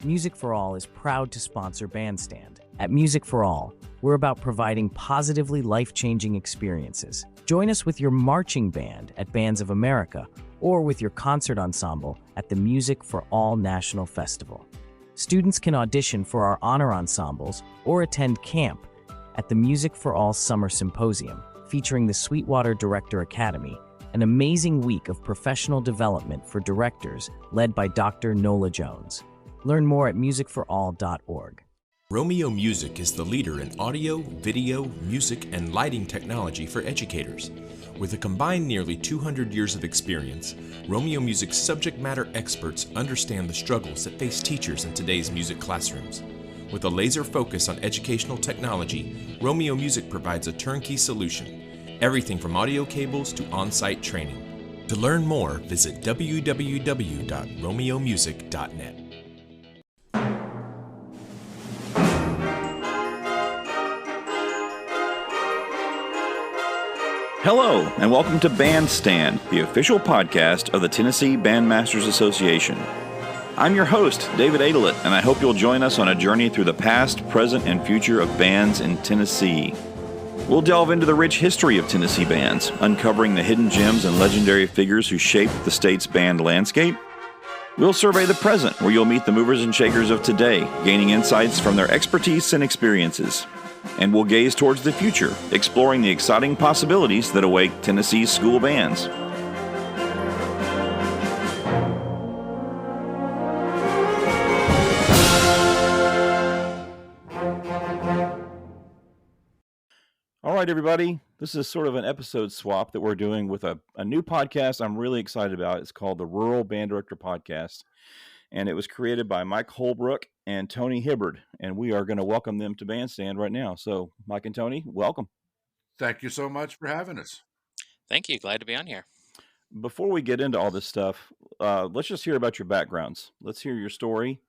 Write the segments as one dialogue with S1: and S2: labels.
S1: Music for All is proud to sponsor Bandstand. At Music for All, we're about providing positively life-changing experiences. Join us with your marching band at Bands of America or with your concert ensemble at the Music for All National Festival. Students can audition for our honor ensembles or attend camp at the Music for All Summer Symposium, featuring the Sweetwater Director Academy, an amazing week of professional development for directors led by Dr. Nola Jones. Learn more at musicforall.org.
S2: Romeo Music is the leader in audio, video, music, and lighting technology for educators. With a combined nearly 200 years of experience, Romeo Music's subject matter experts understand the struggles that face teachers in today's music classrooms. With a laser focus on educational technology, Romeo Music provides a turnkey solution, everything from audio cables to on-site training. To learn more, visit www.romeomusic.net.
S3: Hello, and welcome to Bandstand, the official podcast of the Tennessee Bandmasters Association. I'm your host, David Adelit, and I hope you'll join us on a journey through the past, present, and future of bands in Tennessee. We'll delve into the rich history of Tennessee bands, uncovering the hidden gems and legendary figures who shaped the state's band landscape. We'll survey the present, where you'll meet the movers and shakers of today, gaining insights from their expertise and experiences. And we'll gaze towards the future, exploring the exciting possibilities that await Tennessee's school bands. All right, everybody. This is sort of an episode swap that we're doing with a new podcast I'm really excited about. It's called the Rural Band Director Podcast. And it was created by Mike Holbrook and Tony Hibbard, and we are going to welcome them to Bandstand right now. So, Mike and Tony, welcome.
S4: Thank you so much for having us.
S5: Thank you. Glad to be on here.
S3: Before we get into all this stuff, let's just hear about your backgrounds. Let's hear your story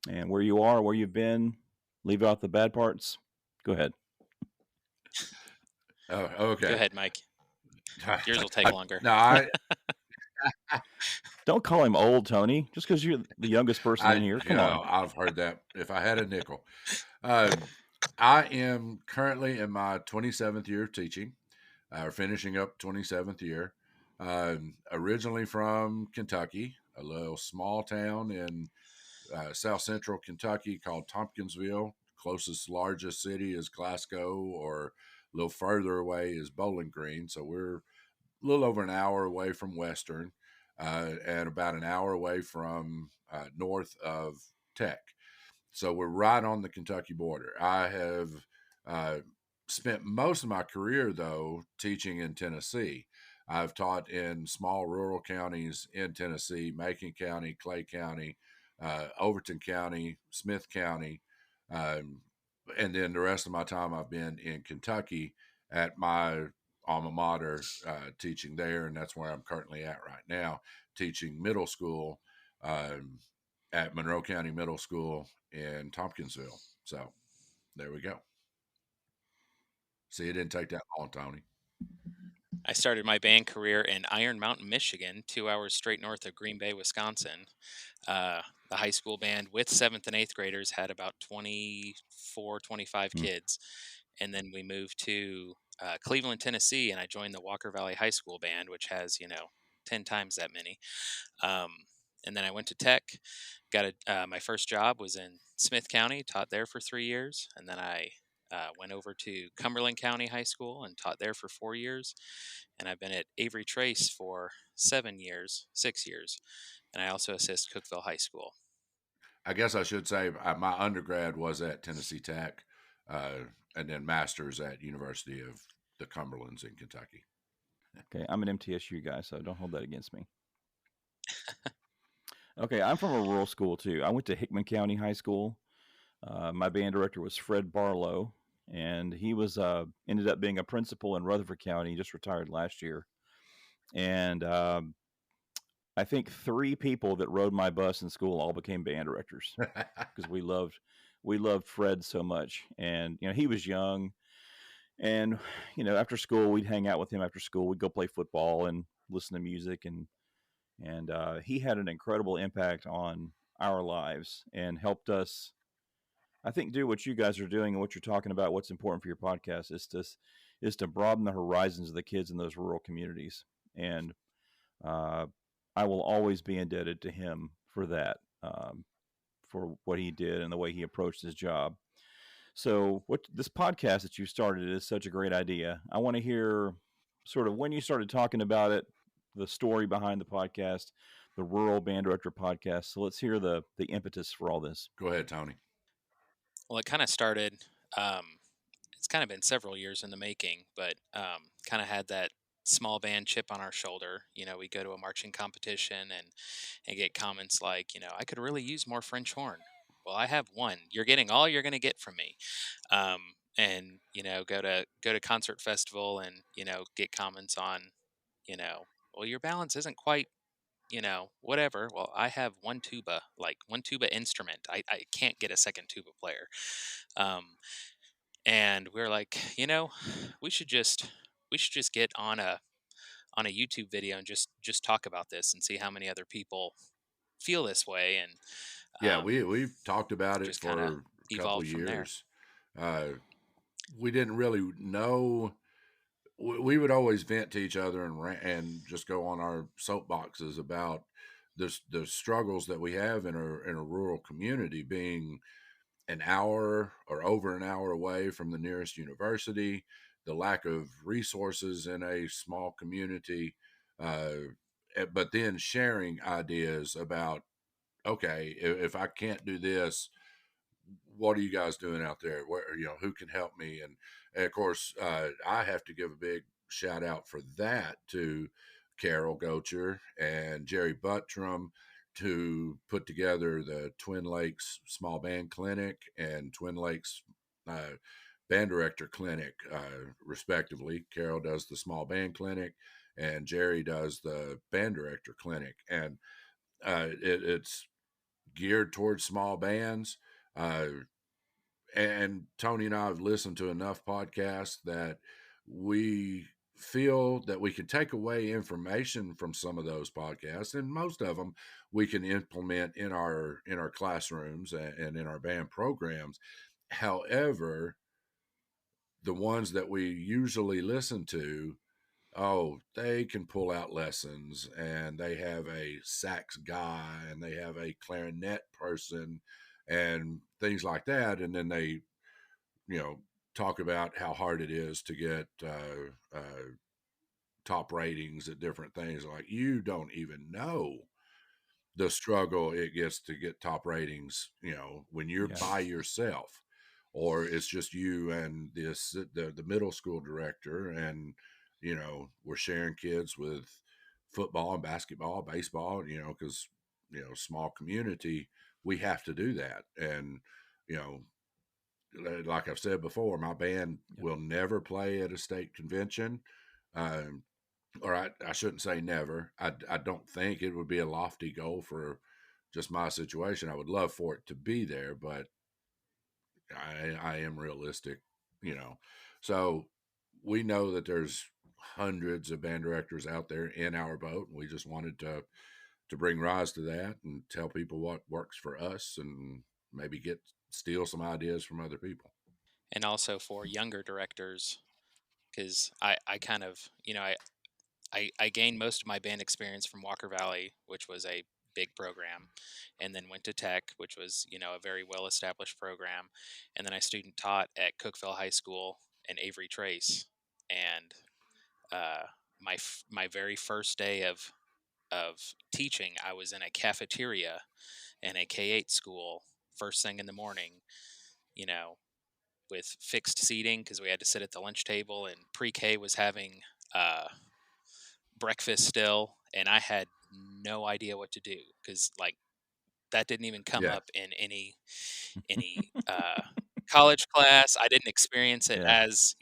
S3: and where you are, where you've been. Leave out the bad parts. Go ahead.
S4: Oh, okay.
S5: Go ahead, Mike. Yours will take longer.
S3: Don't call him old, Tony, just because you're the youngest person in here. Come on.
S4: I've heard that. If I had a nickel. I am currently in my 27th year of teaching, finishing up 27th year. Originally from Kentucky, a little small town in south central Kentucky called Tompkinsville. Closest largest city is Glasgow, or a little further away is Bowling Green. So we're a little over an hour away from Western. And about an hour away from north of Tech. So we're right on the Kentucky border. I have spent most of my career, though, teaching in Tennessee. I've taught in small rural counties in Tennessee: Macon County, Clay County, Overton County, Smith County. And then the rest of my time I've been in Kentucky at my alma mater, teaching there, and that's where I'm currently at right now, teaching middle school at Monroe County Middle School in Tompkinsville. So there we go. See, it didn't take that long, Tony.
S5: I started my band career in Iron Mountain, Michigan, 2 hours straight north of Green Bay, Wisconsin. The high school band with 7th and 8th graders had about 24, 25 kids. And then we moved to Cleveland, Tennessee, and I joined the Walker Valley High School band, which has, 10 times that many. And then I went to Tech, my first job was in Smith County, taught there for 3 years. And then I went over to Cumberland County High School and taught there for 4 years. And I've been at Avery Trace for 6 years. And I also assist Cookeville High School.
S4: I guess I should say my undergrad was at Tennessee Tech, and then master's at University of the Cumberlands in Kentucky.
S3: Okay, I'm an MTSU guy, so don't hold that against me. Okay, I'm from a rural school, too. I went to Hickman County High School. My band director was Fred Barlow, and he was ended up being a principal in Rutherford County. He just retired last year. And I think 3 people that rode my bus in school all became band directors because we loved Fred so much. And he was young, and after school we'd hang out with him after school. We'd go play football and listen to music, and he had an incredible impact on our lives and helped us, I think, do what you guys are doing and what you're talking about. What's important for your podcast is to broaden the horizons of the kids in those rural communities. And uh, I will always be indebted to him for that, for what he did and the way he approached his job. So, what this podcast that you started is such a great idea. I want to hear sort of when you started talking about it, the story behind the podcast, the Rural Band Director podcast. So, let's hear the impetus for all this.
S4: Go ahead, Tony.
S5: Well, it kind of started. It's kind of been several years in the making, but kind of had that small band chip on our shoulder. We go to a marching competition and get comments like, I could really use more French horn. Well, I have one. You're getting all you're going to get from me. And go to concert festival and get comments on, well, your balance isn't quite whatever. Well, I have one tuba instrument. I can't get a second tuba player. Um, and we're like, we should just get on a YouTube video and just talk about this and see how many other people feel this way, and
S4: Yeah, we've talked about it
S5: just kind of
S4: for a couple
S5: evolved from there.
S4: years. We didn't really know. We would always vent to each other and just go on our soapboxes about the struggles that we have in a rural community, being an hour or over an hour away from the nearest university, the lack of resources in a small community, but then sharing ideas about, okay, if I can't do this, what are you guys doing out there? Where, who can help me? And of course, I have to give a big shout out for that to Carol Gocher and Jerry Buttram to put together the Twin Lakes Small Band Clinic and Twin Lakes Band Director Clinic, respectively. Carol does the Small Band Clinic, and Jerry does the Band Director Clinic, and it's geared towards small bands. Uh, and Tony and I have listened to enough podcasts that we feel that we can take away information from some of those podcasts, and most of them we can implement in our classrooms and in our band programs. However, the ones that we usually listen to, oh, they can pull out lessons, and they have a sax guy and they have a clarinet person and things like that, and then they you know talk about how hard it is to get top ratings at different things. Like, you don't even know the struggle it gets to get top ratings, when you're
S3: Yeah.
S4: by yourself, or it's just you and the middle school director, and we're sharing kids with football and basketball, baseball, because small community, we have to do that. And you know like I've said before, my band
S3: Yep.
S4: will never play at a state convention. um, or I shouldn't say never. I don't think it would be a lofty goal for just my situation. I would love for it to be there, but I am realistic, you know. So we know that there's hundreds of band directors out there in our boat, and we just wanted to bring rise to that and tell people what works for us, and maybe steal some ideas from other people.
S5: And also for younger directors, because I kind of, I gained most of my band experience from Walker Valley, which was a big program, and then went to Tech, which was, a very well established program. And then I student taught at Cookville High School and Avery Trace. And uh, my very first day of teaching, I was in a cafeteria in a K-8 school first thing in the morning, you know, with fixed seating because we had to sit at the lunch table, and pre-K was having breakfast still, and I had no idea what to do because like that didn't even come
S4: Yeah.
S5: up in any college class. I didn't experience it
S3: Yeah.
S5: as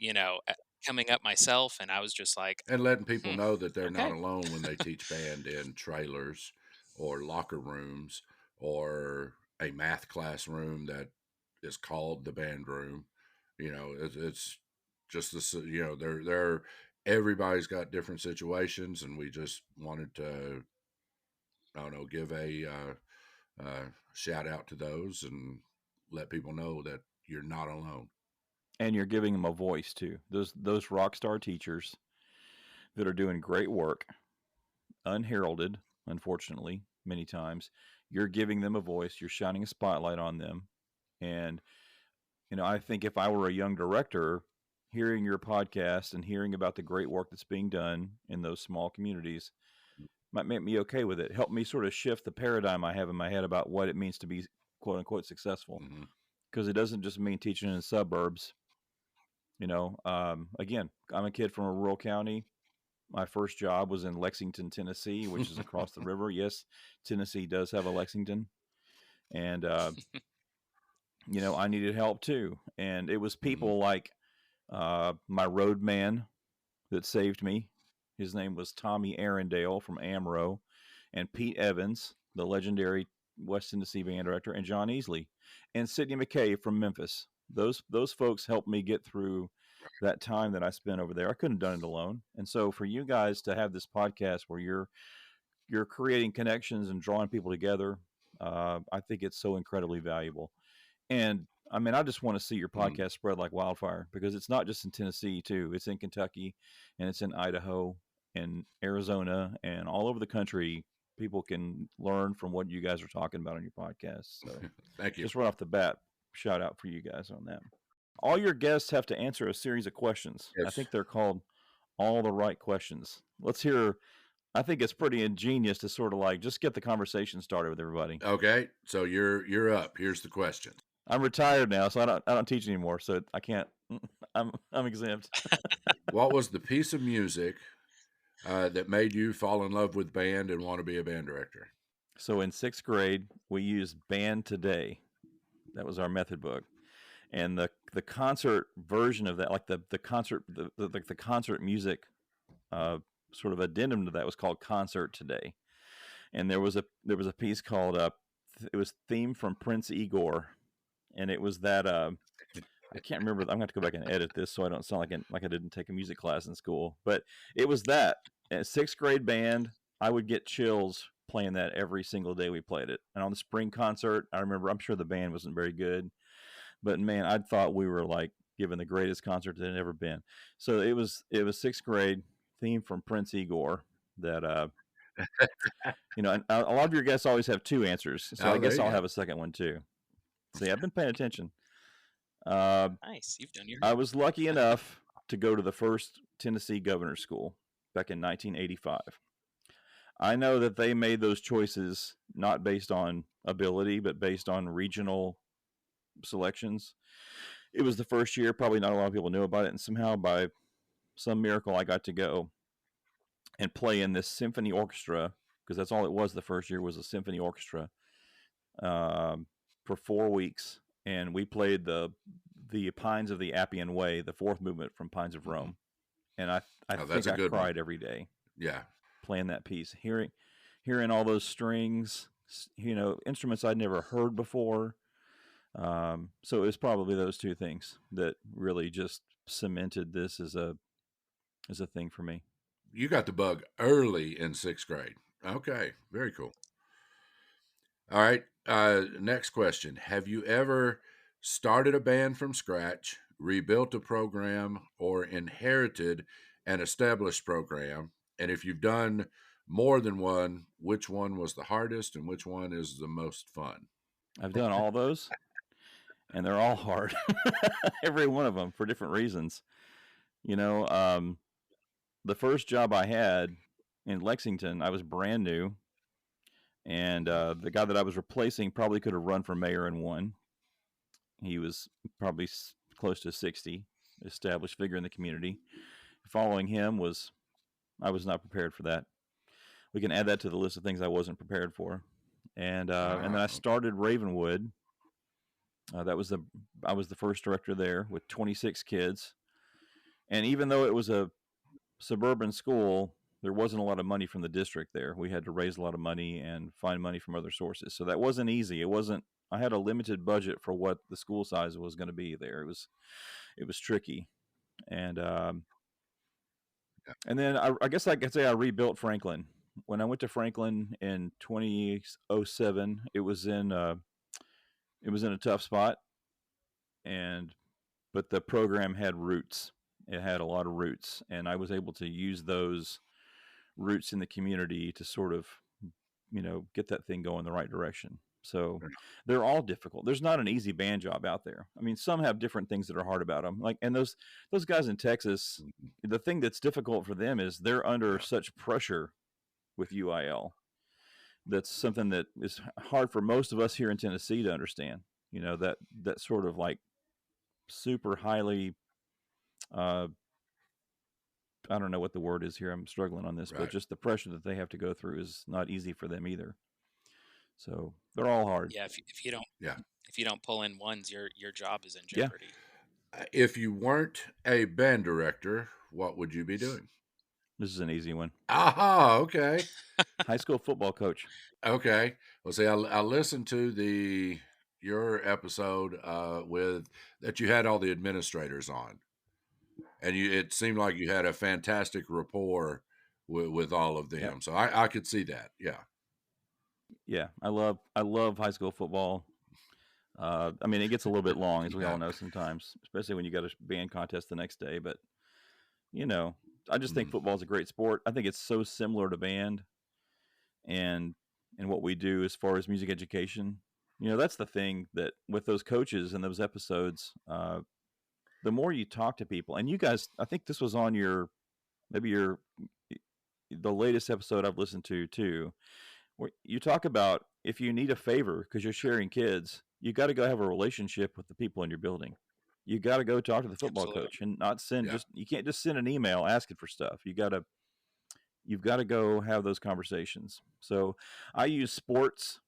S5: coming up myself, and I was just like,
S4: And letting people know that they're not
S5: okay.
S4: alone when they teach band in trailers or locker rooms or a math classroom that is called the band room. It's just this, they're everybody's got different situations, and we just wanted to, I don't know, give shout out to those and let people know that you're not alone.
S3: And you're giving them a voice too. Those rock star teachers that are doing great work, unheralded, unfortunately, many times. You're giving them a voice. You're shining a spotlight on them. And, I think if I were a young director, hearing your podcast and hearing about the great work that's being done in those small communities might make me okay with it. Help me sort of shift the paradigm I have in my head about what it means to be quote unquote successful. Because it doesn't just mean teaching in the suburbs. Again, I'm a kid from a rural county. My first job was in Lexington, Tennessee, which is across the river. Yes, Tennessee does have a Lexington. And, I needed help too. And it was people like my road man that saved me. His name was Tommy Arundale from Amro, and Pete Evans, the legendary West Tennessee band director, and John Easley, and Sidney McKay from Memphis. Those folks helped me get through that time that I spent over there. I couldn't have done it alone. And so for you guys to have this podcast where you're creating connections and drawing people together, I think it's so incredibly valuable. And I mean, I just want to see your podcast spread like wildfire, because it's not just in Tennessee too. It's in Kentucky, and it's in Idaho and Arizona and all over the country. People can learn from what you guys are talking about on your podcast. So
S4: Thank you.
S3: Just right off the bat, shout out for you guys on that. All your guests have to answer a series of questions.
S4: Yes.
S3: I think they're called All the Right Questions. Let's hear. I think it's pretty ingenious to sort of like just get the conversation started with everybody.
S4: Okay, so you're up. Here's the question.
S3: I'm retired now, so I don't teach anymore, so I can't. I'm exempt.
S4: What was the piece of music that made you fall in love with band and want to be a band director?
S3: So in 6th grade, we used Band Today. That was our method book, and the concert version of that, like the concert the concert music, sort of addendum to that was called Concert Today, and there was a piece called it was theme from Prince Igor. And it was that I can't remember. I'm going to have to go back and edit this so I don't sound like I didn't take a music class in school. But it was that at 6th grade band, I would get chills playing that every single day we played it. And on the spring concert, I remember, I'm sure the band wasn't very good, but man, I thought we were like giving the greatest concert that had ever been. So it was 6th grade, theme from Prince Igor that and a lot of your guests always have two answers. So I guess I'll have a second one too. See, I've been paying attention.
S5: Nice. You've done your
S3: I was lucky enough to go to the first Tennessee Governor's School back in 1985. I know that they made those choices not based on ability, but based on regional selections. It was the first year. Probably not a lot of people knew about it. And somehow by some miracle, I got to go and play in this symphony orchestra, because that's all it was the first year, was a symphony orchestra. For 4 weeks, and we played the Pines of the Appian Way, the fourth movement from Pines of Rome, and I think I cried every day.
S4: Yeah,
S3: playing that piece, hearing all those strings, instruments I'd never heard before. So it was probably those two things that really just cemented this as a thing for me.
S4: You got the bug early in 6th grade. Okay, very cool. All right. Next question. Have you ever started a band from scratch, rebuilt a program, or inherited an established program? And if you've done more than one, which one was the hardest and which one is the most fun?
S3: I've done all those, and they're all hard. Every one of them for different reasons. The first job I had in Lexington, I was brand new. And the guy that I was replacing probably could have run for mayor and won. He was probably close to 60, established figure in the community. Following him I was not prepared for that. We can add that to the list of things I wasn't prepared for. And then I started Ravenwood. I was the first director there with 26 kids. And even though it was a suburban school, there wasn't a lot of money from the district there. We had to raise a lot of money and find money from other sources. So that wasn't easy. I had a limited budget for what the school size was going to be there. It was tricky. And then I guess I could say I rebuilt Franklin. when I went to Franklin in 2007, it was in a tough spot, and but the program had roots. It had a lot of roots, and I was able to use those roots in the community to sort of, get that thing going the right direction. So they're all difficult. There's not an easy band job out there. I mean, some have different things that are hard about them. Like, and those guys in Texas, the thing that's difficult for them is they're under such pressure with UIL. That's something that is hard for most of us here in Tennessee to understand. That sort of like super highly, uh, I don't know what the word is here. I'm struggling on this, but just the pressure that they have to go through is not easy for them either. So they're all hard.
S5: Yeah, if you don't if you don't pull in ones, your job is in
S3: Yeah.
S5: jeopardy.
S4: If you weren't a band director, what would you be doing?
S3: This is an easy one.
S4: Aha, okay.
S3: High school football coach.
S4: Okay. Well, see, I listened to your episode with that you had all the administrators on, and it seemed like you had a fantastic rapport with all of them.
S3: Yep.
S4: So I could see that. Yeah.
S3: Yeah, I love high school football. I mean, it gets a little bit long, as we all
S4: Yeah.
S3: know sometimes, especially when you got a band contest the next day. But I just think football is a great sport. I think it's so similar to band, and what we do as far as music education. That's the thing that with those coaches and those episodes, the more you talk to people, and you guys, I think this was on the latest episode I've listened to too, where you talk about if you need a favor because you're sharing kids, you got to go have a relationship with the people in your building. You got to go talk to the football
S5: Absolutely.
S3: coach and not send
S4: Yeah.
S3: you can't just send an email asking for stuff. You've got to go have those conversations. So I use sports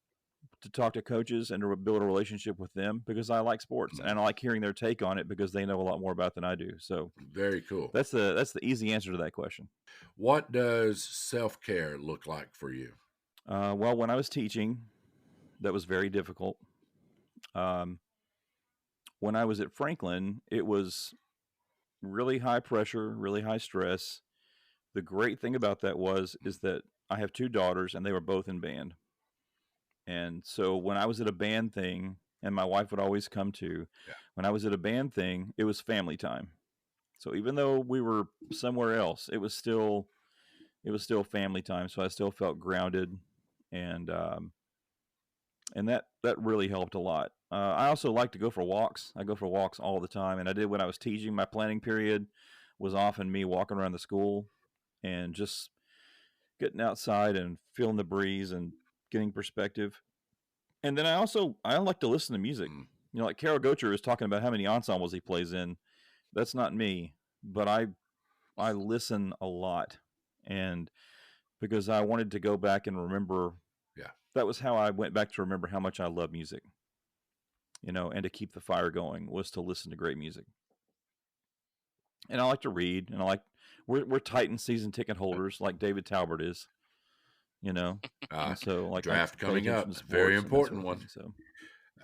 S3: to talk to coaches and to build a relationship with them because I like sports and I like hearing their take on it because they know a lot more about than I do. So
S4: Very cool.
S3: that's the easy answer to that question.
S4: What does self-care look like for you?
S3: Well, when I was teaching, that was very difficult. When I was at Franklin, it was really high pressure, really high stress. The great thing about that is that I have two daughters and they were both in band. And so when I was at a band thing, and my wife would always come to, when I was at a band thing, it was family time. So even though we were somewhere else, it was still family time. So I still felt grounded, and that really helped a lot. I also like to go for walks. I go for walks all the time, and I did when I was teaching. My planning period was often me walking around the school and just getting outside and feeling the breeze and getting perspective. And then I like to listen to music. Like Carol Gocher is talking about how many ensembles he plays in. That's not me, but I listen a lot, and because I wanted to go back and remember.
S4: Yeah,
S3: that was how I went back to remember how much I love music. And to keep the fire going was to listen to great music. And I like to read, and we're Titan season ticket holders like David Talbert is. And so like
S4: draft
S3: I pay
S4: coming
S3: attention
S4: up,
S3: to
S4: very
S3: sports and that
S4: important
S3: sort of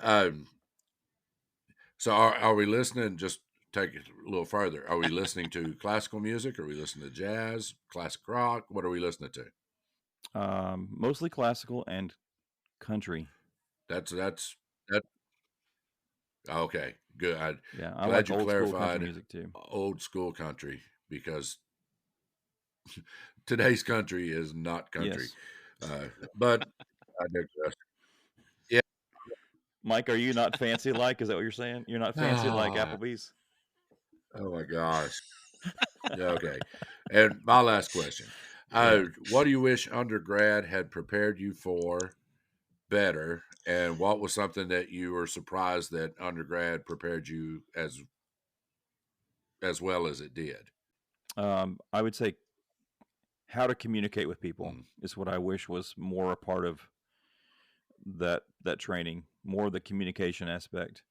S4: one.
S3: thing,
S4: So are we listening? Just take it a little further. Are we listening to classical music? Are we listening to jazz, classic rock? What are we listening to?
S3: Mostly classical and country.
S4: That's okay. Good.
S3: I
S4: glad
S3: like
S4: you
S3: old school
S4: clarified
S3: country music too.
S4: Old school country, because today's country is not country.
S3: Yes.
S4: But I digress. Yeah.
S3: Mike, are you not fancy like? Is that what you're saying? You're not fancy like Applebee's?
S4: Oh my gosh. Okay. And my last question. What do you wish undergrad had prepared you for better? And what was something that you were surprised that undergrad prepared you as well as it did?
S3: I would say how to communicate with people is what I wish was more a part of that training, more of the communication aspect.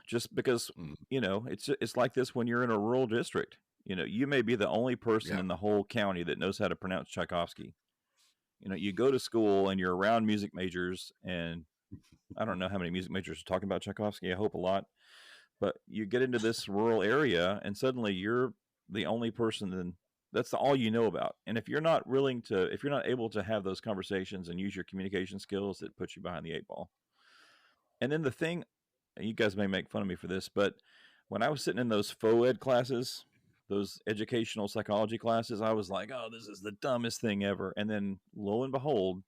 S3: Just because it's like this when you're in a rural district. You may be the only person in the whole county that knows how to pronounce Tchaikovsky. You go to school and you're around music majors, and I don't know how many music majors are talking about Tchaikovsky. I hope a lot. But you get into this rural area, and suddenly you're the only person that's all you know about. And if you're not able to have those conversations and use your communication skills, it puts you behind the eight ball. And then the thing, you guys may make fun of me for this, but when I was sitting in those faux ed classes, those educational psychology classes, I was like, oh, this is the dumbest thing ever. And then lo and behold,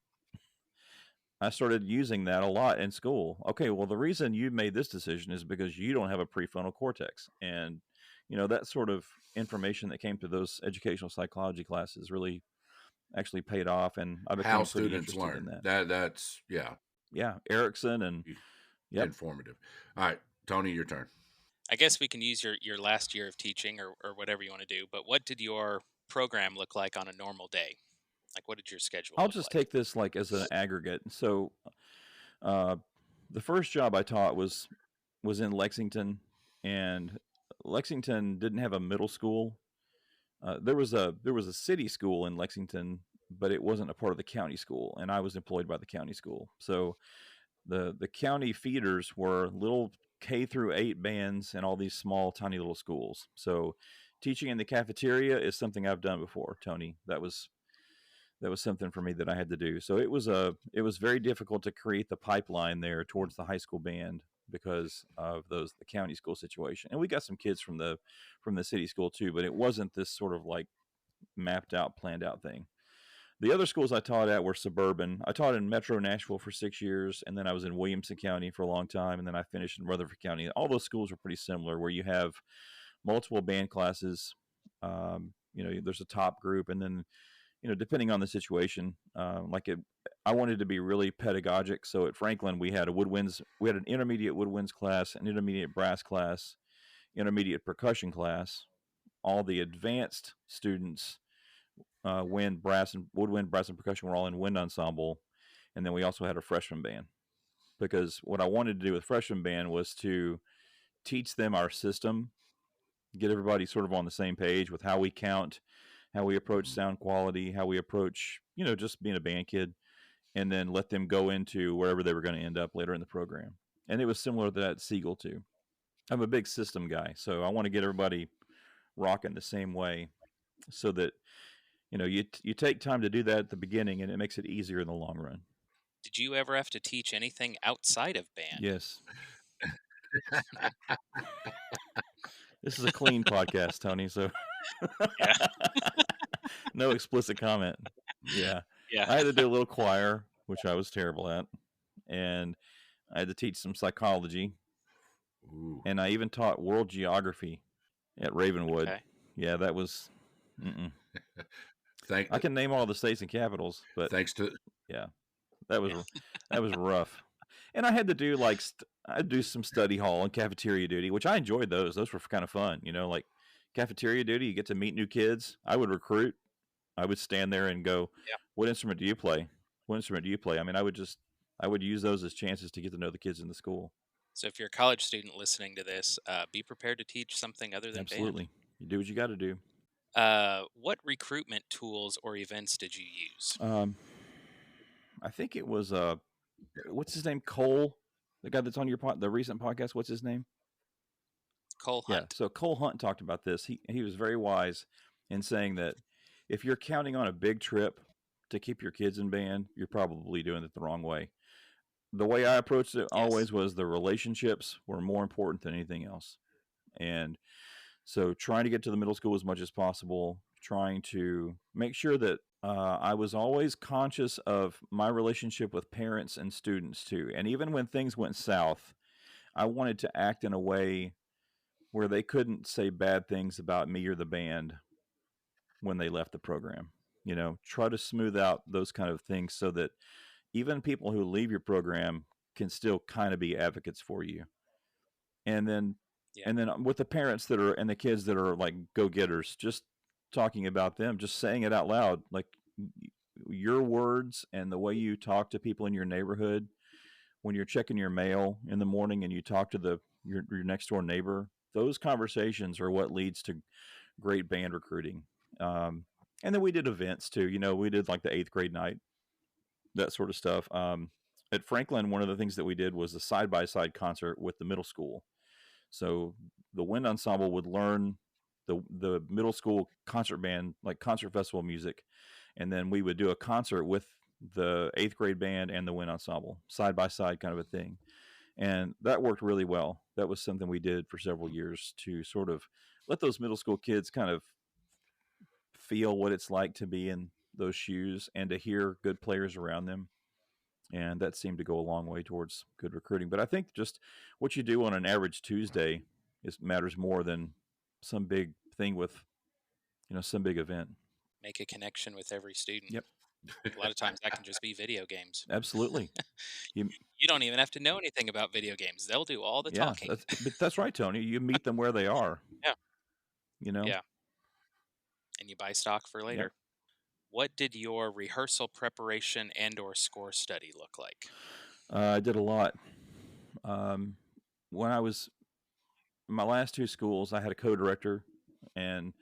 S3: I started using that a lot in school. Okay, well, the reason you made this decision is because you don't have a prefrontal cortex. And, that sort of information that came to those educational psychology classes really actually paid off. And I
S4: How
S3: became pretty
S4: students
S3: interested in
S4: learn.
S3: that.
S4: That's
S3: Yeah, Erickson and, yep.
S4: informative. All right, Tony, your turn.
S5: I guess we can use your last year of teaching or whatever you want to do. But what did your program look like on a normal day? Like, what did your schedule
S3: I'll
S5: look
S3: just
S5: like?
S3: take this like as an aggregate. So, the first job I taught was in Lexington, and Lexington didn't have a middle school. There was a city school in Lexington, but it wasn't a part of the county school, and I was employed by the county school. So the county feeders were little K-8 bands and all these small, tiny little schools. So teaching in the cafeteria is something I've done before, Tony. That was something for me that I had to do. So it was very difficult to create the pipeline there towards the high school band because of the county school situation. And we got some kids from the city school too, but it wasn't this sort of like mapped out, planned out thing. The other schools I taught at were suburban. I taught in Metro Nashville for 6 years, and then I was in Williamson County for a long time, and then I finished in Rutherford County. All those schools were pretty similar, where you have multiple band classes. There's a top group, and then depending on the situation, I wanted to be really pedagogic. So at Franklin, we had an intermediate woodwinds class, an intermediate brass class, intermediate percussion class. All the advanced students, woodwind, brass, and percussion were all in wind ensemble, and then we also had a freshman band. Because what I wanted to do with freshman band was to teach them our system, get everybody sort of on the same page with how we count, how we approach sound quality, how we approach, just being a band kid, and then let them go into wherever they were going to end up later in the program. And it was similar to that at Siegel too. I'm a big system guy, so I want to get everybody rocking the same way so that, you take time to do that at the beginning, and it makes it easier in the long run.
S5: Did you ever have to teach anything outside of band?
S3: Yes. This is a clean podcast, Tony, so
S5: Yeah.
S3: no explicit comment. Yeah. I had to do a little choir, which I was terrible at, and I had to teach some psychology.
S4: Ooh.
S3: And I even taught world geography at Ravenwood.
S5: Okay.
S3: Yeah, that was I can name all the states and capitals, but that was rough. And I had to do I'd do some study hall and cafeteria duty, which I enjoyed those. Those were kind of fun, like cafeteria duty. You get to meet new kids. I would recruit. I would stand there and go, "What instrument do you play? What instrument do you play?" I mean, I would use those as chances to get to know the kids in the school.
S5: So if you're a college student listening to this, be prepared to teach something other than
S3: Absolutely.
S5: band.
S3: You do what you got to do.
S5: What recruitment tools or events did you use?
S3: I think it was what's his name? Cole, the guy that's on the recent podcast. What's his name?
S5: Cole Hunt.
S3: Yeah. So Cole Hunt talked about this. He was very wise in saying that if you're counting on a big trip to keep your kids in band, you're probably doing it the wrong way. The way I approached it always was the relationships were more important than anything else. And so trying to get to the middle school as much as possible, trying to make sure that I was always conscious of my relationship with parents and students too. And even when things went south, I wanted to act in a way where they couldn't say bad things about me or the band when they left the program. Try to smooth out those kind of things so that even people who leave your program can still kind of be advocates for you. And then with the parents that are and the kids that are like go-getters, just talking about them, just saying it out loud, like your words and the way you talk to people in your neighborhood when you're checking your mail in the morning and you talk to your next door neighbor. Those conversations are what leads to great band recruiting. And then we did events too. We did like the 8th grade night, that sort of stuff. At Franklin, one of the things that we did was a side-by-side concert with the middle school. So the wind ensemble would learn the middle school concert band, like concert festival music, and then we would do a concert with the 8th grade band and the wind ensemble side by side, kind of a thing. And that worked really well. That was something we did for several years to sort of let those middle school kids kind of feel what it's like to be in those shoes and to hear good players around them. And that seemed to go a long way towards good recruiting. But I think just what you do on an average Tuesday matters more than some big thing with, some big event.
S5: Make a connection with every student.
S3: Yep.
S5: A lot of times that can just be video games.
S3: Absolutely.
S5: You don't even have to know anything about video games. They'll do all the talking.
S3: That's right, Tony. You meet them where they are.
S5: Yeah.
S3: Yeah.
S5: And you buy stock for later.
S3: Yep.
S5: What did your rehearsal preparation and/or score study look like?
S3: I did a lot. When I was in my last two schools, I had a co-director, and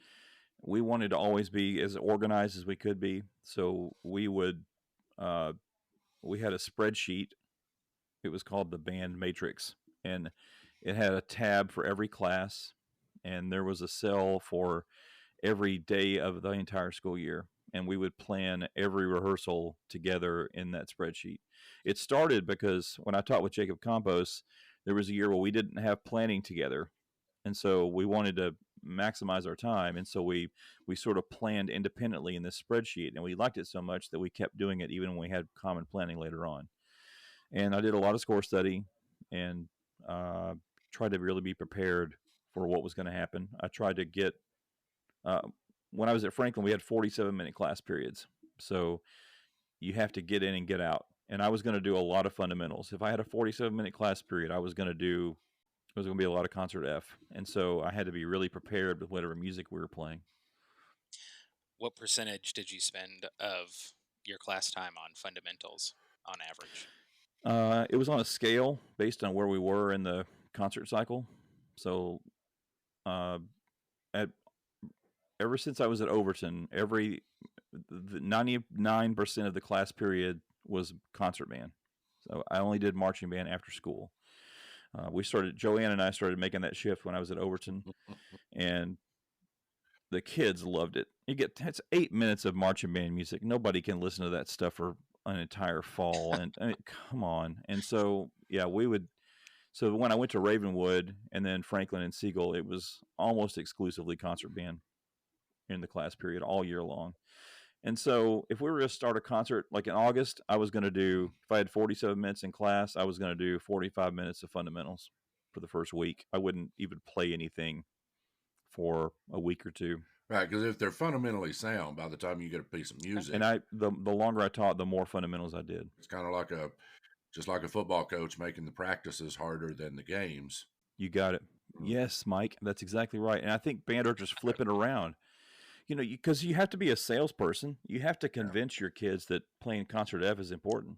S3: we wanted to always be as organized as we could be. So we would, we had a spreadsheet. It was called the band matrix, and it had a tab for every class, and there was a cell for every day of the entire school year. And we would plan every rehearsal together in that spreadsheet. It started because when I taught with Jacob Campos, there was a year where we didn't have planning together. And so we wanted to maximize our time. And so we sort of planned independently in this spreadsheet. And we liked it so much that we kept doing it even when we had common planning later on. And I did a lot of score study and tried to really be prepared for what was going to happen. I tried to get, when I was at Franklin, we had 47-minute class periods. So you have to get in and get out. And I was going to do a lot of fundamentals. If I had a 47-minute class period, it was going to be a lot of concert F. And so I had to be really prepared with whatever music we were playing.
S5: What percentage did you spend of your class time on fundamentals on average?
S3: It was on a scale based on where we were in the concert cycle. So ever since I was at Overton, 99% of the class period was concert band. So I only did marching band after school. Joanne and I started making that shift when I was at Overton, and the kids loved it. It's 8 minutes of marching band music. Nobody can listen to that stuff for an entire fall. And I mean, come on. And so, yeah, so when I went to Ravenwood and then Franklin and Siegel, it was almost exclusively concert band in the class period all year long. And so if we were going to start a concert, like in August, I was going to do, if I had 47 minutes in class, I was going to do 45 minutes of fundamentals for the first week. I wouldn't even play anything for a week or two.
S4: Right, because if they're fundamentally sound, by the time you get a piece of music.
S3: And the longer I taught, the more fundamentals I did.
S4: It's kind of like just like a football coach making the practices harder than the games.
S3: You got it. Yes, Mike, that's exactly right. And I think band directors flip it around. Because you have to be a salesperson. You have to convince your kids that playing concert F is important,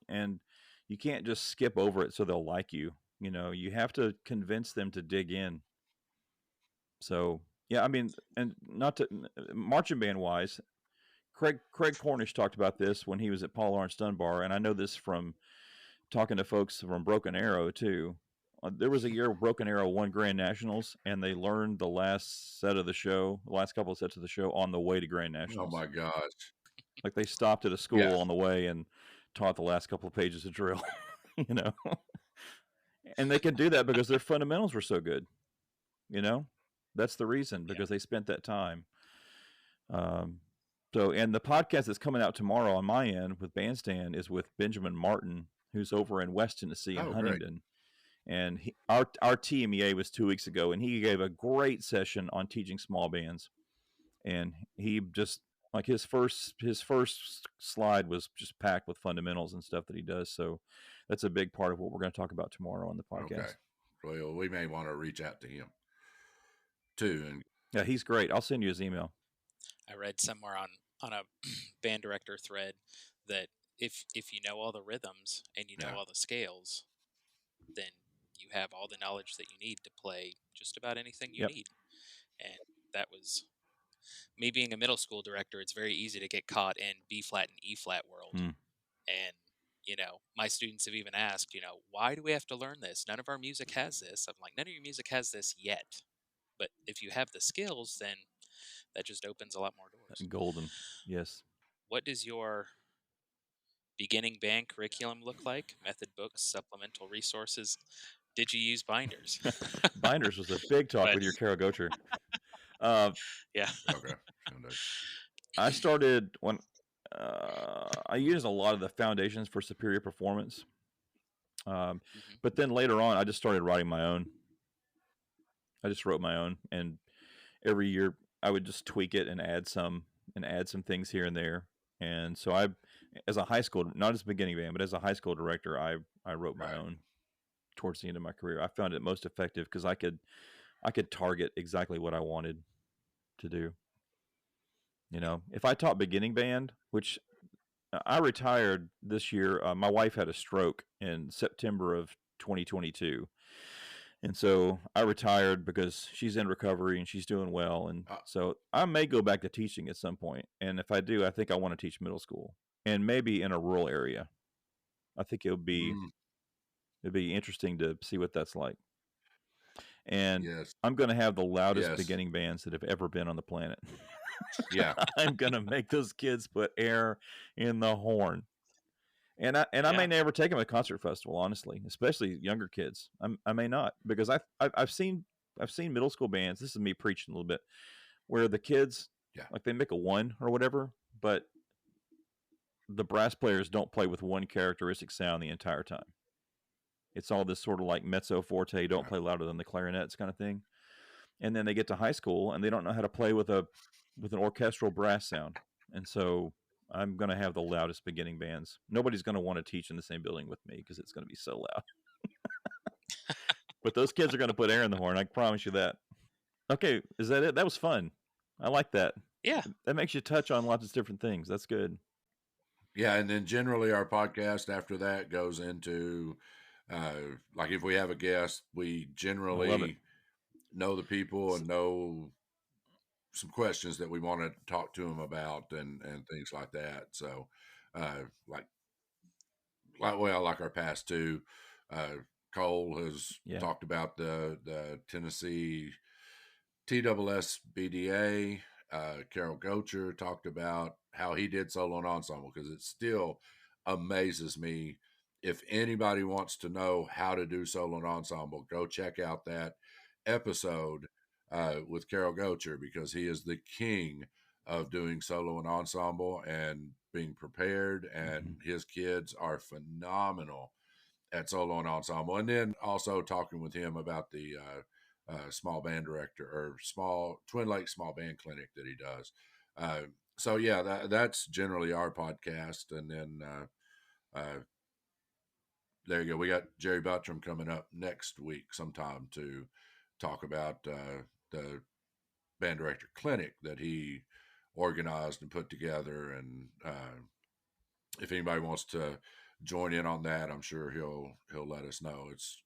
S3: and you can't just skip over it so they'll like you. You have to convince them to dig in. So, yeah, I mean, and not to marching band wise, Craig Cornish talked about this when he was at Paul Lawrence Dunbar, and I know this from talking to folks from Broken Arrow too. There was a year Broken Arrow won Grand Nationals, and they learned the last couple of sets of the show on the way to Grand Nationals.
S4: Oh my gosh!
S3: Like they stopped at a school on the way and taught the last couple of pages of drill, And they could do that because their fundamentals were so good, That's the reason, because they spent that time. And the podcast that's coming out tomorrow on my end with Bandstand is with Benjamin Martin, who's over in West Tennessee in Huntingdon. Great. And our TMEA was 2 weeks ago, and he gave a great session on teaching small bands. And he just, like his first slide was just packed with fundamentals and stuff that he does. So that's a big part of what we're going to talk about tomorrow on the podcast.
S4: Okay. Well, we may want to reach out to him too. And
S3: yeah, he's great. I'll send you his email.
S5: I read somewhere on a band director thread that if you know all the rhythms and you know all the scales, then you have all the knowledge that you need to play just about anything you need. And that was me being a middle school director. It's very easy to get caught in B flat and E flat world. And, my students have even asked, why do we have to learn this? None of our music has this. I'm like, none of your music has this yet. But if you have the skills, then that just opens a lot more doors.
S3: Golden. Yes.
S5: What does your beginning band curriculum look like? Method books, supplemental resources. Did you use binders?
S3: Binders was a big talk
S5: But
S3: with your Carol Gocher. Uh,
S5: yeah.
S4: Okay.
S3: I started when I used a lot of the foundations for superior performance. But then later on, I just started writing my own. I just wrote my own, and every year I would just tweak it and add some things here and there. And so as a high school, not as a beginning band, but as a high school director, I wrote my own towards the end of my career. I found it most effective because I could target exactly what I wanted to do. You know, if I taught beginning band, which I retired this year, my wife had a stroke in September of 2022. And so I retired because she's in recovery and she's doing well. And so I may go back to teaching at some point. And if I do, I think I want to teach middle school and maybe in a rural area. I think it'd be interesting to see what that's like. And I'm going to have the loudest beginning bands that have ever been on the planet.
S4: Yeah.
S3: I'm going to make those kids put air in the horn. And I may never take them to a concert festival, honestly, especially younger kids. I may not, because I've seen middle school bands. This is me preaching a little bit, where the kids like they make a one or whatever, but the brass players don't play with one characteristic sound the entire time. It's all this sort of like mezzo forte, don't play louder than the clarinets kind of thing. And then they get to high school and they don't know how to play with an orchestral brass sound. And so I'm going to have the loudest beginning bands. Nobody's going to want to teach in the same building with me because it's going to be so loud. But those kids are going to put air in the horn. I promise you that. Okay, is that it? That was fun. I like that.
S5: Yeah.
S3: That makes you touch on lots of different things. That's good.
S4: Yeah, and then generally our podcast after that goes into, like if we have a guest, we generally know the people and know some questions that we want to talk to them about and things like that. So, like our past two, Cole has talked about the Tennessee TSSBDA. Carol Gocher talked about how he did solo and ensemble, because it still amazes me. If anybody wants to know how to do solo and ensemble, go check out that episode with Carol Gocher, because he is the king of doing solo and ensemble and being prepared, and his kids are phenomenal at solo and ensemble. And then also talking with him about the small band director or Twin Lakes small band clinic that he does. So yeah, that's generally our podcast. And then there you go. We got Jerry Buttram coming up next week sometime to talk about the band director clinic that he organized and put together. And if anybody wants to join in on that, I'm sure he'll let us know. It's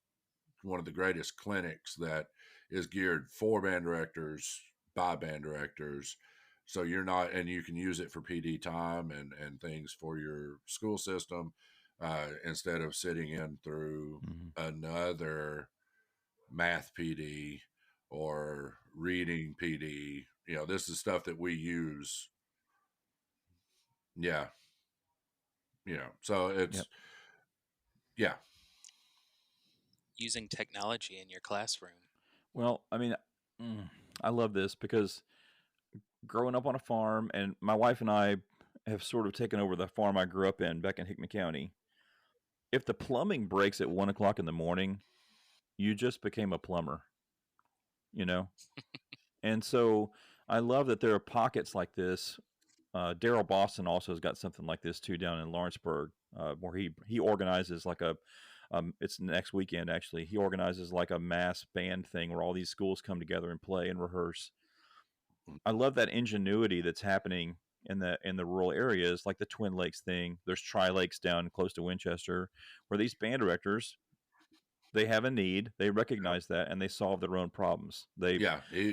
S4: one of the greatest clinics that is geared for band directors by band directors. So you're not, and you can use it for PD time and things for your school system, instead of sitting in through another math PD or reading PD. You know, this is stuff that we use. Yeah. You know, so it's,
S5: using technology in your classroom.
S3: Well, I mean, I love this because growing up on a farm, and my wife and I have sort of taken over the farm I grew up in back in Hickman County. If the plumbing breaks at 1 o'clock in the morning, you just became a plumber, you know? And so I love that there are pockets like this. Daryl Boston also has got something like this too down in Lawrenceburg, where he organizes like it's next weekend actually. He organizes like a mass band thing where all these schools come together and play and rehearse. I love that ingenuity that's happening in the rural areas, like the Twin Lakes thing. There's Tri Lakes down close to Winchester, where these band directors, they have a need, they recognize that, and they solve their own problems. They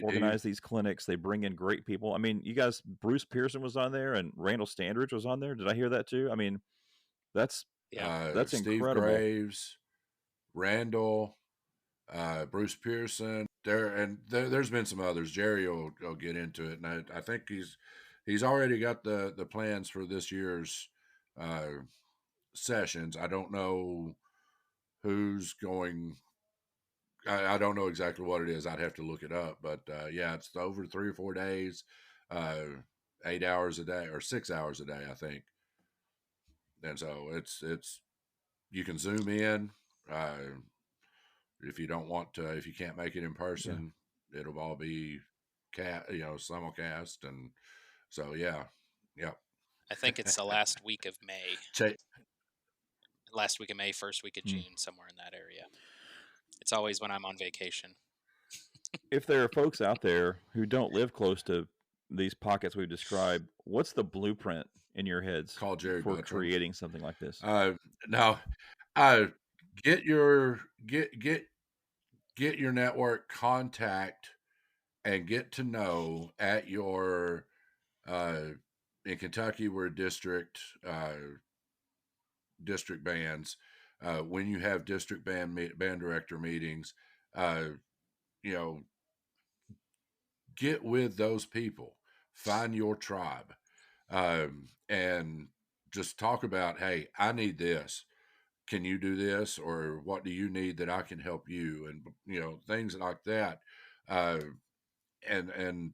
S3: organize these clinics. They bring in great people. I mean, you guys, Bruce Pearson was on there, and Randall Standridge was on there. Did I hear that too? I mean, that's
S4: Steve
S3: incredible.
S4: Graves, Randall, Bruce Pearson. There's been some others. Jerry will get into it, and I think he's already got the plans for this year's sessions. I don't know who's going. I don't know exactly what it is. I'd have to look it up, but yeah, it's over 3 or 4 days, uh, 8 hours a day or 6 hours a day, I think. And so it's you can zoom in. If you don't want to, if you can't make it in
S3: Yeah.
S4: person, it'll all be simulcast, and so yeah, yeah.
S5: I think it's the last week of May.
S4: Cha-
S5: Last week of May, first week of
S3: Hmm.
S5: June, somewhere in that area. It's always when I'm on vacation.
S3: If there are folks out there who don't live close to these pockets we've described, what's the blueprint in your heads
S4: Call Jerry
S3: for
S4: Buttram.
S3: creating something like this?
S4: Now, uh, get your get your network contact and get to know at your in Kentucky we're district bands. When you have district band director meetings, uh, you know, get with those people, find your tribe, and just talk about, hey, I need this. Can you do this, or what do you need that I can help you, and things like that, uh, and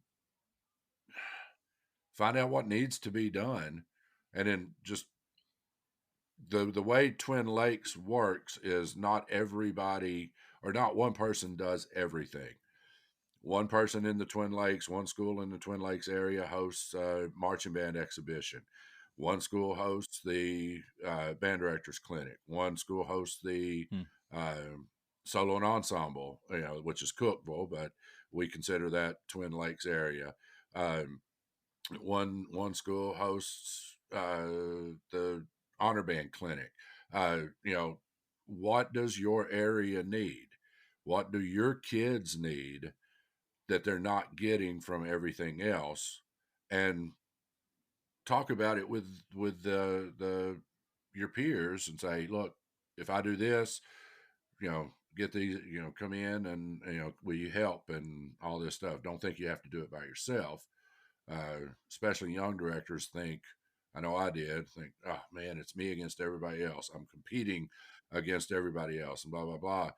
S4: find out what needs to be done, and then just the way Twin Lakes works is not everybody or not one person does everything. One person in the Twin Lakes, one school in the Twin Lakes area hosts a marching band exhibition. One school hosts the band directors clinic. One school hosts the
S3: Hmm.
S4: uh, solo and ensemble, which is Cookville, but we consider that Twin Lakes area. Um, one school hosts the honor band clinic. What does your area need? What do your kids need that they're not getting from everything else? And talk about it with the your peers and say, look, if I do this, get these, come in and will you help and all this stuff. Don't think you have to do it by yourself. Especially young directors think, I know I did, think, oh man, it's me against everybody else. I'm competing against everybody else and blah, blah, blah.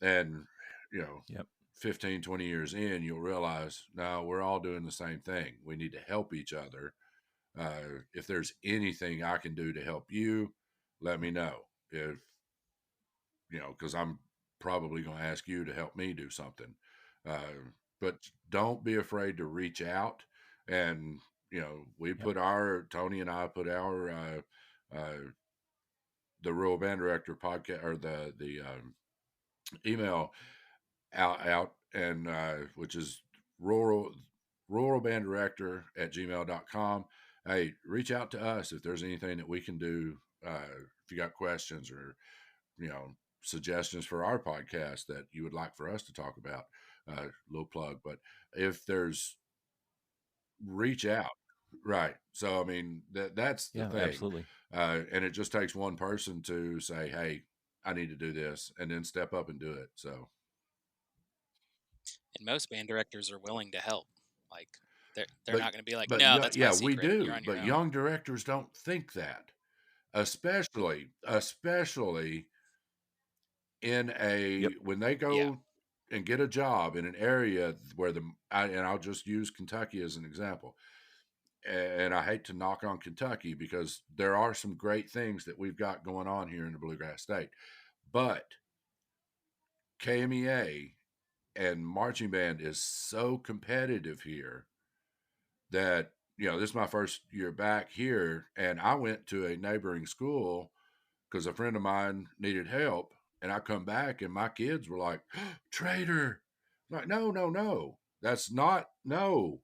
S4: And, you know,
S3: Yep.
S4: 15, 20 years in, you'll realize, no, we're all doing the same thing. We need to help each other. If there's anything I can do to help you, let me know. If, because I'm probably going to ask you to help me do something. But don't be afraid to reach out. And, we
S3: Yep.
S4: put Tony and I put the Rural Band Director podcast or the email out and which is ruralbanddirector@gmail.com. Hey, reach out to us if there's anything that we can do. If you got questions or suggestions for our podcast that you would like for us to talk about, little plug. But if there's reach out, right? So I mean that's the
S3: Yeah,
S4: thing,
S3: absolutely.
S4: and it just takes one person to say, "Hey, I need to do this," and then step up and do it. So
S5: And most band directors are willing to help. Like they're
S4: but
S5: not going to be like,
S4: but
S5: no,
S4: yeah,
S5: that's my
S4: yeah, we
S5: secret. You're
S4: do.
S5: on your
S4: But
S5: own.
S4: young directors don't think that, especially in
S3: Yep.
S4: when they
S5: Yeah.
S4: go and get a job in an area where and I'll just use Kentucky as an example. And I hate to knock on Kentucky because there are some great things that we've got going on here in the Bluegrass State, but KMEA and marching band is so competitive here that this is my first year back here, and I went to a neighboring school because a friend of mine needed help, and I come back and my kids were like, traitor. I'm like, no, no, no, that's not, no,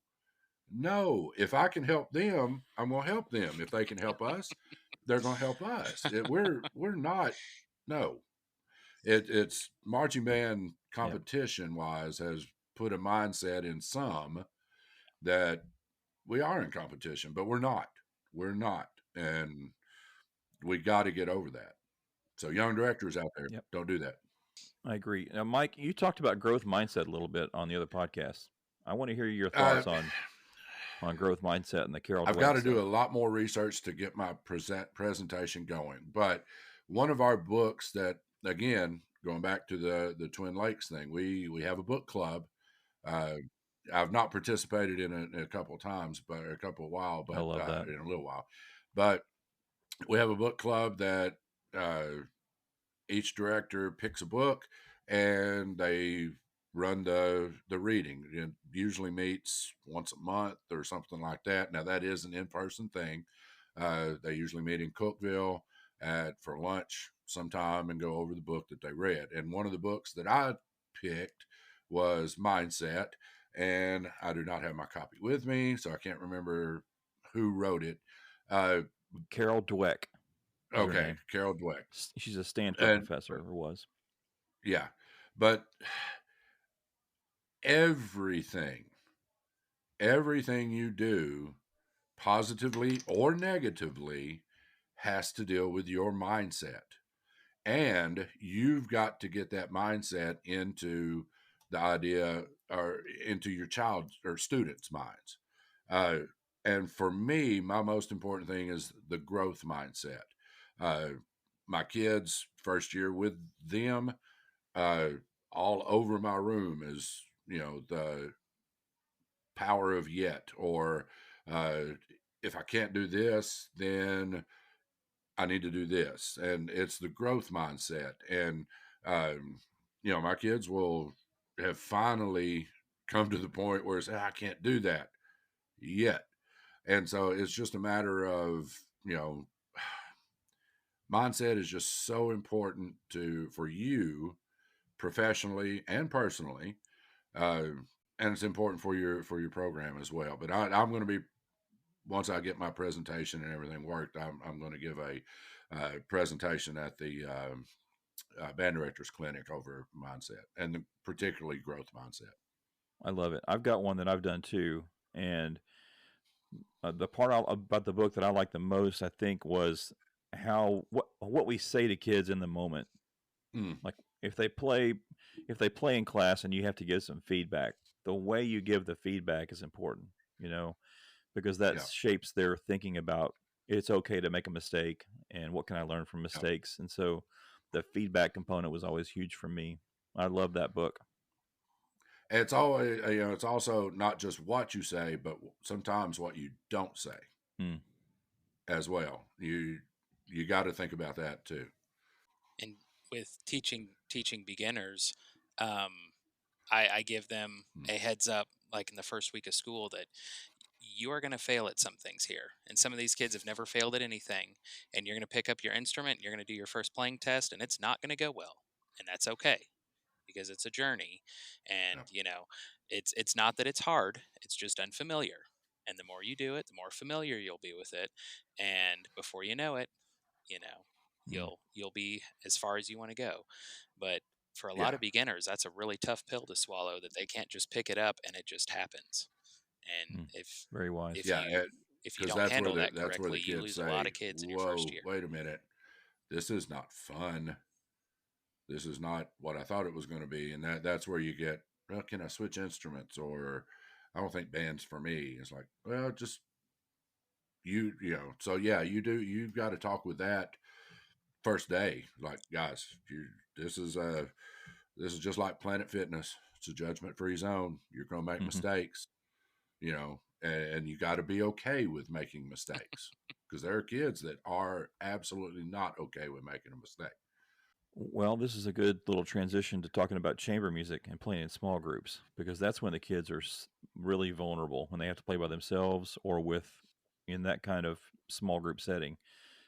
S4: no. If I can help them, I'm going to help them. If they can help us, they're going to help us. We're not, no. It's marching band
S3: Yep.
S4: competition wise has put a mindset in some that we are in competition, but we're not. We're not. And we got to get over that. So young directors out there,
S3: Yep.
S4: don't do that.
S3: I agree. Now, Mike, you talked about growth mindset a little bit on the other podcast. I want to hear your
S4: Uh,
S3: thoughts on growth mindset and the Carol
S4: I've got
S3: Dweck
S4: to do
S3: stuff.
S4: a lot more research to get my presentation going. But one of our books that, again, going back to the Twin Lakes thing, we have a book club. Uh, I've not participated in it a couple of times, but a couple of while,
S3: I
S4: but
S3: love that.
S4: in a little while. But we have a book club that each director picks a book and they run the reading. It usually meets once a month or something like that. Now that is an in-person thing. They usually meet in Cookeville for lunch sometime and go over the book that they read. And one of the books that I picked was Mindset, and I do not have my copy with me, so I can't remember who wrote it. Uh,
S3: Carol Dweck is her
S4: okay,
S3: name.
S4: Carol Dweck.
S3: She's a Stanford
S4: And
S3: professor, or was.
S4: yeah, but everything, everything you do, positively or negatively, has to deal with your mindset. And you've got to get that mindset into the idea or into your child or students' minds. Uh, and for me, my most important thing is the growth mindset. Uh, my kids, first year with them, uh, all over my room is, the power of yet, or uh, if I can't do this, then I need to do this. And it's the growth mindset. And, my kids will have finally come to the point where it's, I can't do that yet. And so it's just a matter of, mindset is just so important for you professionally and personally. Uh, and it's important for your program as well. But I'm going to be, once I get my presentation and everything worked, I'm going to give a presentation at the band directors clinic over mindset, and particularly growth mindset.
S3: I love it. I've got one that I've done too, and the part about the book that I like the most, I think, was what we say to kids in the moment.
S4: Mm,
S3: Like if they play in class and you have to give some feedback, the way you give the feedback is important. You know, because that
S4: yeah,
S3: shapes their thinking about it's okay to make a mistake and what can I learn from
S4: yeah.
S3: mistakes. And so the feedback component was always huge for me. I love that book.
S4: It's always, it's also not just what you say, but sometimes what you don't say
S3: Mm,
S4: as well. You got to think about that too.
S5: And with teaching beginners, um, I give them
S4: Mm,
S5: a heads up, like in the first week of school, that you are going to fail at some things here. And some of these kids have never failed at anything. And you're going to pick up your instrument, and you're going to do your first playing test, and it's not going to go well. And that's okay, because it's a journey.
S4: yeah,
S5: And, it's not that it's hard, it's just unfamiliar. And the more you do it, the more familiar you'll be with it. And before you know it, you know,
S3: mm,
S5: you'll be as far as you want to go. But for a lot
S4: yeah,
S5: of beginners, that's a really tough pill to swallow, that they can't just pick it up and it just happens. And
S3: mm.
S5: if
S3: Very wise.
S5: if
S4: yeah.
S5: you if you
S4: Because
S5: don't handle that
S4: that's where the
S5: correctly, you
S4: kids
S5: lose a lot
S4: say,
S5: of kids in your first
S4: "Whoa,
S5: year.
S4: wait a minute, this is not fun. This is not what I thought it was going to be." And that's where you get, well, can I switch instruments? Or I don't think band's for me. It's like, well, just so yeah, you've got to talk with that first day. Like, guys, this is this is just like Planet Fitness. It's a judgment free zone. You're going to make
S3: Hmm.
S4: mistakes, and you got to be okay with making mistakes, because there are kids that are absolutely not okay with making a mistake.
S3: Well, this is a good little transition to talking about chamber music and playing in small groups because that's when the kids are really vulnerable when they have to play by themselves or with in that kind of small group setting.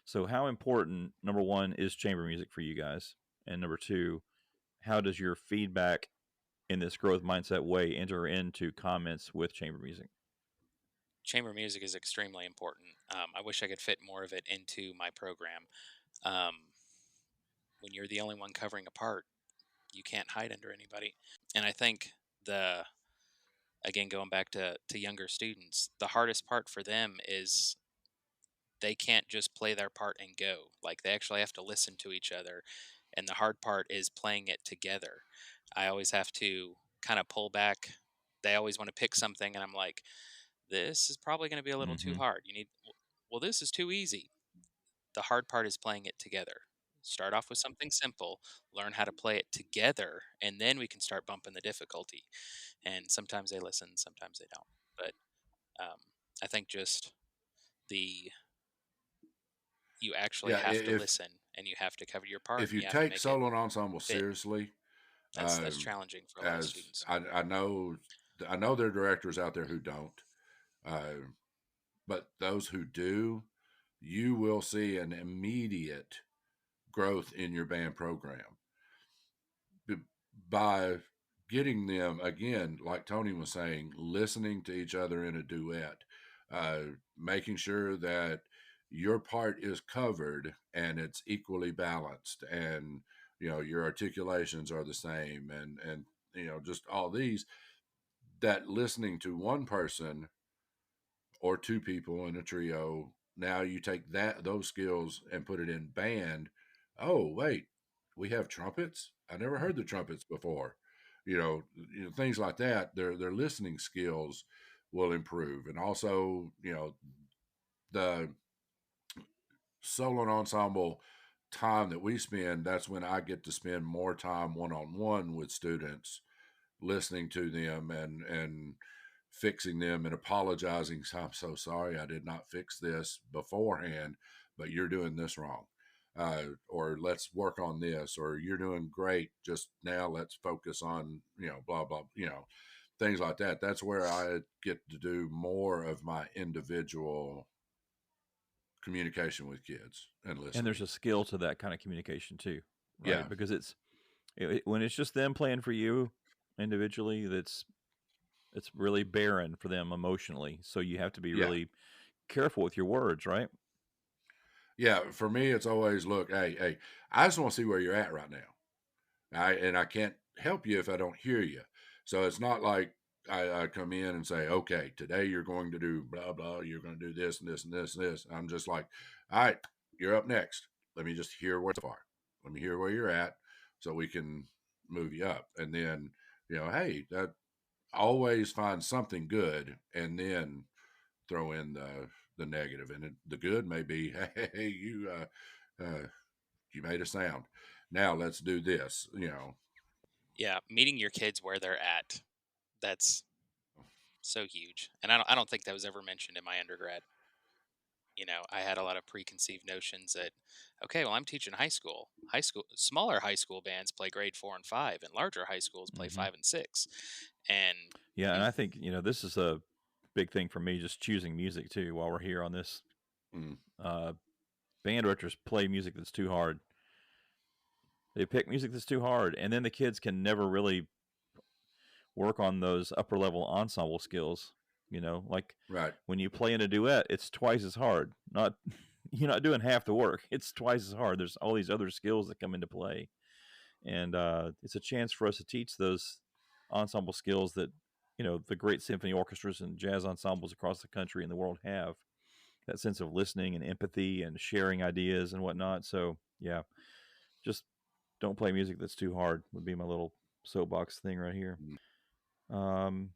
S3: So, how important, number one, is chamber music for you guys? And number two, how does your feedback in this growth mindset way enter into comments with chamber music?
S5: Chamber music is extremely important. I wish I could fit more of it into my program. Um, when you're the only one covering a part, you can't hide under anybody. And I think the again, going back to younger students, the hardest part for them is they can't just play their part and go. Like, they actually have to listen to each other and the hard part is playing it together. I always have to kind of pull back. They always want to pick something, and I'm like, this is probably going to be a little too
S3: Mm-hmm.
S5: hard. Well, this is too easy. The hard part is playing it together. Start off with something simple, learn how to play it together, and then we can start bumping the difficulty. And sometimes they listen, sometimes they don't. But um, I think just the you actually
S4: Yeah,
S5: have to listen, and you have to cover your part,
S4: if
S5: and
S4: you
S5: you have to
S4: take
S5: make it
S4: solo and ensemble
S5: fit.
S4: seriously,
S5: That's
S4: um,
S5: challenging for a lot of
S4: as
S5: students.
S4: I know there are directors out there who don't, uh, but those who do, you will see an immediate growth in your band program b- by getting them, again, like Tony was saying, listening to each other in a duet, uh, making sure that your part is covered and it's equally balanced, and your articulations are the same, and just all these, that listening to one person or two people in a trio. Now you take those skills and put it in band. Oh, wait, we have trumpets. I never heard the trumpets before. Things like that. Their listening skills will improve, and also the solo and ensemble time that we spend. That's when I get to spend more time one on one with students, listening to them and fixing them and apologizing. I'm so sorry, I did not fix this beforehand, but you're doing this wrong. Or let's work on this, or you're doing great. Just now, let's focus on, blah, blah, things like that. That's where I get to do more of my individual communication with kids and
S3: And there's
S4: listening.
S3: a skill to that kind of communication too,
S4: Yeah.
S3: right? Because when it's just them playing for you individually, it's really barren for them emotionally. So you have to be
S4: Yeah.
S3: really careful with your words, right?
S4: Yeah. For me, it's always, look, hey, I just want to see where you're at right now. I can't help you if I don't hear you. So it's not like I come in and say, okay, today you're going to do blah blah. You're going to do this and this and this and this. I'm just like, all right, you're up next. Let me just hear where you are. Let me hear where you're at, so we can move you up. And then hey, that always find something good, and then throw in the negative. And the good may be, hey, you made a sound. Now let's do this.
S5: Yeah, meeting your kids where they're at. That's so huge. And I don't think that was ever mentioned in my undergrad. I had a lot of preconceived notions that, okay, well, I'm teaching high school. Smaller high school bands play grade 4 and 5, and larger high schools play
S3: Hmm.
S5: 5 and 6. And
S3: Yeah, and I think this is a big thing for me, just choosing music too. While we're here on this,
S4: Mm,
S3: uh, band directors play music that's too hard. They pick music that's too hard, and then the kids can never really work on those upper level ensemble skills. Like
S4: right.
S3: when you play in a duet, it's twice as hard. Not you're not doing half the work. It's twice as hard. There's all these other skills that come into play, and it's a chance for us to teach those ensemble skills that the great symphony orchestras and jazz ensembles across the country and the world have. That sense of listening and empathy and sharing ideas and whatnot. So yeah, just don't play music that's too hard would be my little soapbox thing right here.
S4: Mm,
S3: Um,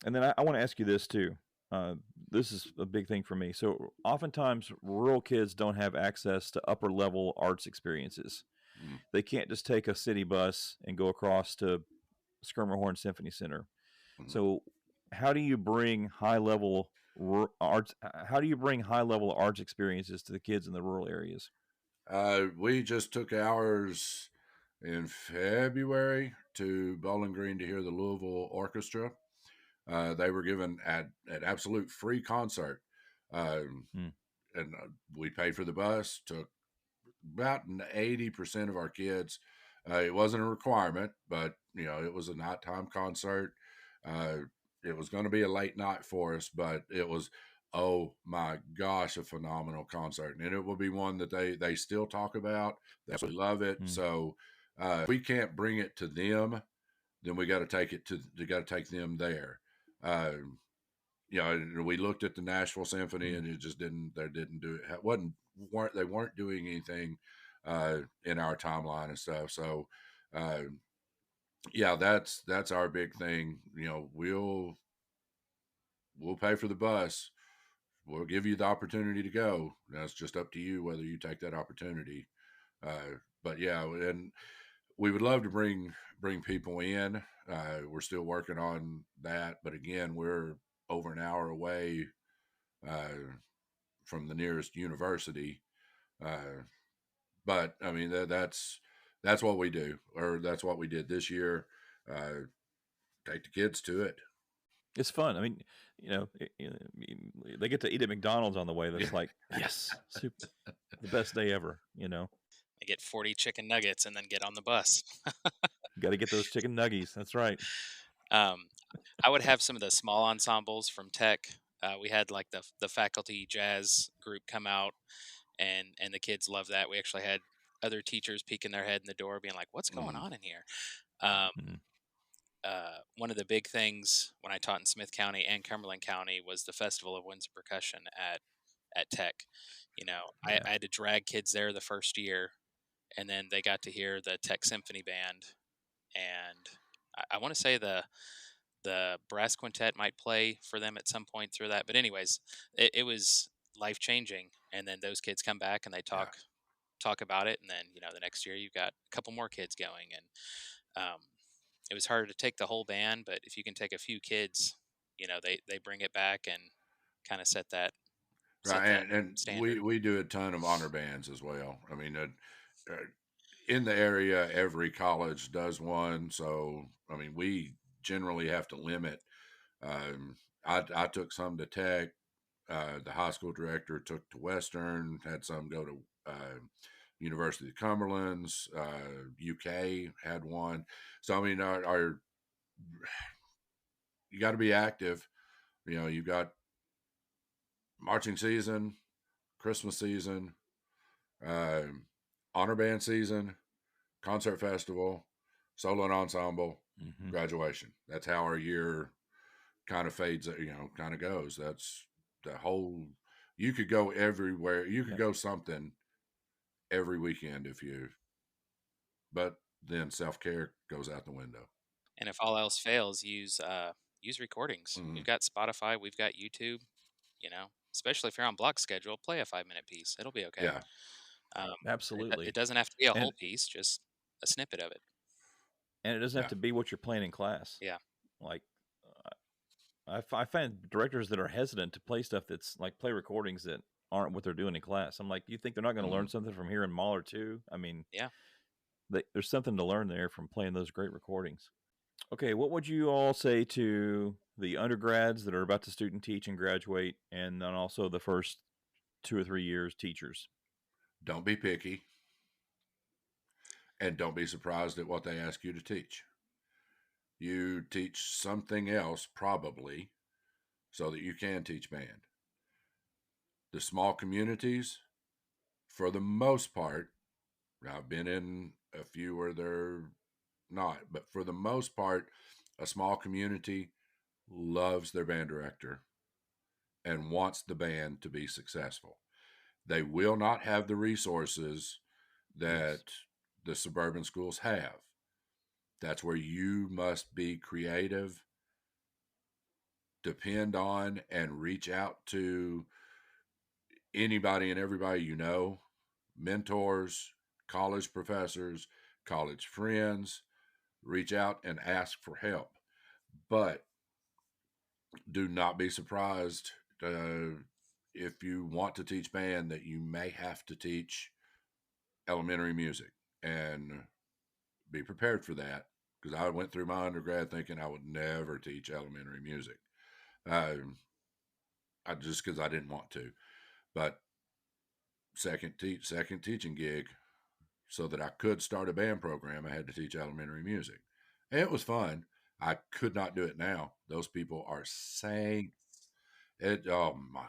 S3: and then I want to ask you this too. Uh, this is a big thing for me. So oftentimes rural kids don't have access to upper level arts experiences.
S4: mm,
S3: They can't just take a city bus and go across to Skirmerhorn Symphony Center.
S4: mm.
S3: So how do you bring high level arts? How do you bring high level arts experiences to the kids in the rural areas?
S4: We just took ours in February to Bowling Green to hear the Louisville Orchestra. They were given an absolute free concert, um,
S3: Hmm.
S4: and we paid for the bus. Took about 80% of our kids. It wasn't a requirement, but it was a nighttime concert. Uh, it was going to be a late night for us, but it was, oh my gosh, a phenomenal concert, and it will be one that they still talk about. They absolutely love it.
S3: Hmm.
S4: So if we can't bring it to them, then we got to take it to. We got to take them there. Uh, we looked at the Nashville Symphony,
S3: Hmm.
S4: and it just didn't. They didn't do it. Wasn't weren't They weren't doing anything in our timeline and stuff. So, uh, yeah, that's our big thing. We'll pay for the bus. We'll give you the opportunity to go. Now it's just up to you whether you take that opportunity. But yeah, and we would love to bring people in. We're still working on that, but again, we're over an hour away from the nearest university. But I mean that's what we do, or that's what we did this year. Take the kids to it.
S3: It's fun. I mean, they get to eat at McDonald's on the way. That's like, yes, super, the best day ever.
S5: I get 40 chicken nuggets and then get on the bus.
S3: Got to get those chicken nuggies. That's right.
S5: I would have some of the small ensembles from Tech. We had like the faculty jazz group come out, and the kids loved that. We actually had other teachers peeking their head in the door, being like, "What's going on in here?"
S3: Mhm.
S5: One of the big things when I taught in Smith County and Cumberland County was the Festival of Winds of Percussion at Tech.
S3: Yeah.
S5: I had to drag kids there the first year, and then they got to hear the Tech Symphony Band, and I want to say the brass quintet might play for them at some point through that. But anyways, it was life changing. And then those kids come back and they
S4: Yeah.
S5: talk about it, and then the next year you've got a couple more kids going, and it was harder to take the whole band, but if you can take a few kids, they bring it back and kind of set
S4: Right,
S5: that
S4: and
S5: standard.
S4: we do a ton of honor bands as well. I mean, in the area, every college does one. So, I mean, we generally have to limit. Um, I took some to Tech. The high school director took to Western. Had some go to University of Cumberland's. UK had one. So, I mean, our you got to be active. You've got marching season, Christmas season, um, honor band season, concert festival, solo and ensemble,
S3: Mm-hmm.
S4: graduation. That's how our year kind of fades, kind of goes. That's the whole, you could go everywhere. You could
S3: Yep.
S4: go something every weekend but then self care goes out the window.
S5: And if all else fails, use recordings.
S4: Mm-hmm.
S5: We've got Spotify, we've got YouTube. Especially if you're on block schedule, play a 5-minute piece. It'll be okay.
S4: Yeah.
S5: It
S3: Absolutely.
S5: doesn't have to be a
S3: And
S5: whole piece, just a snippet of it.
S3: it doesn't have
S4: Yeah.
S3: to be what you're playing in class.
S5: Yeah.
S3: Like, I find directors that are hesitant to play stuff that's like play recordings that aren't what they're doing in class. I'm like, you think they're not going to
S4: Mm-hmm.
S3: learn something from hearing Mahler too? I mean,
S5: Yeah.
S3: there's something to learn there from playing those great recordings. Okay, what would you all say to the undergrads that are about to student teach and graduate, and then also the first 2 or 3 years teachers?
S4: Don't be picky, and don't be surprised at what they ask you to teach. You teach something else probably so that you can teach band. The small communities, for the most part, I've been in a few where they're not, but for the most part, a small community loves their band director and wants the band to be successful. They will not have the resources
S3: Yes.
S4: that the suburban schools have. That's where you must be creative, depend on, and reach out to anybody and everybody mentors, college professors, college friends, reach out and ask for help. But do not be surprised if you want to teach band that you may have to teach elementary music, and be prepared for that, because I went through my undergrad thinking I would never teach elementary music. I just because I didn't want to. But second teaching gig, so that I could start a band program, I had to teach elementary music. And it was fun. I could not do it now. Those people are saints. Oh my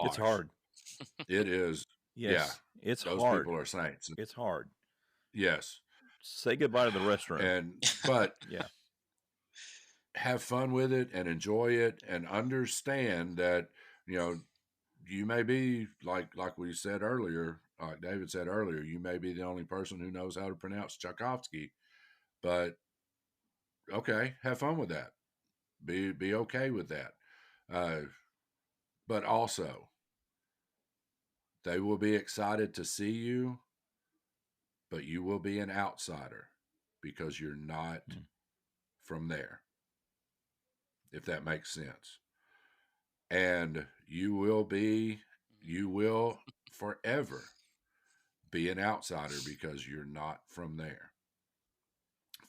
S3: It's
S4: gosh.
S3: hard.
S4: It is. Yeah.
S3: Yes, it's
S4: Those
S3: hard.
S4: people are saints.
S3: It's hard.
S4: Yes.
S3: Say goodbye to the restroom.
S4: But
S3: Yeah.
S4: have fun with it and enjoy it, and understand that, you know, you may be like we said earlier, like David said earlier, you may be the only person who knows how to pronounce Tchaikovsky, but okay, have fun with that. Be okay with that. Uh, but also, they will be excited to see you, but you will be an outsider because you're not from there, if that makes sense. And you will forever be an outsider because you're not from there.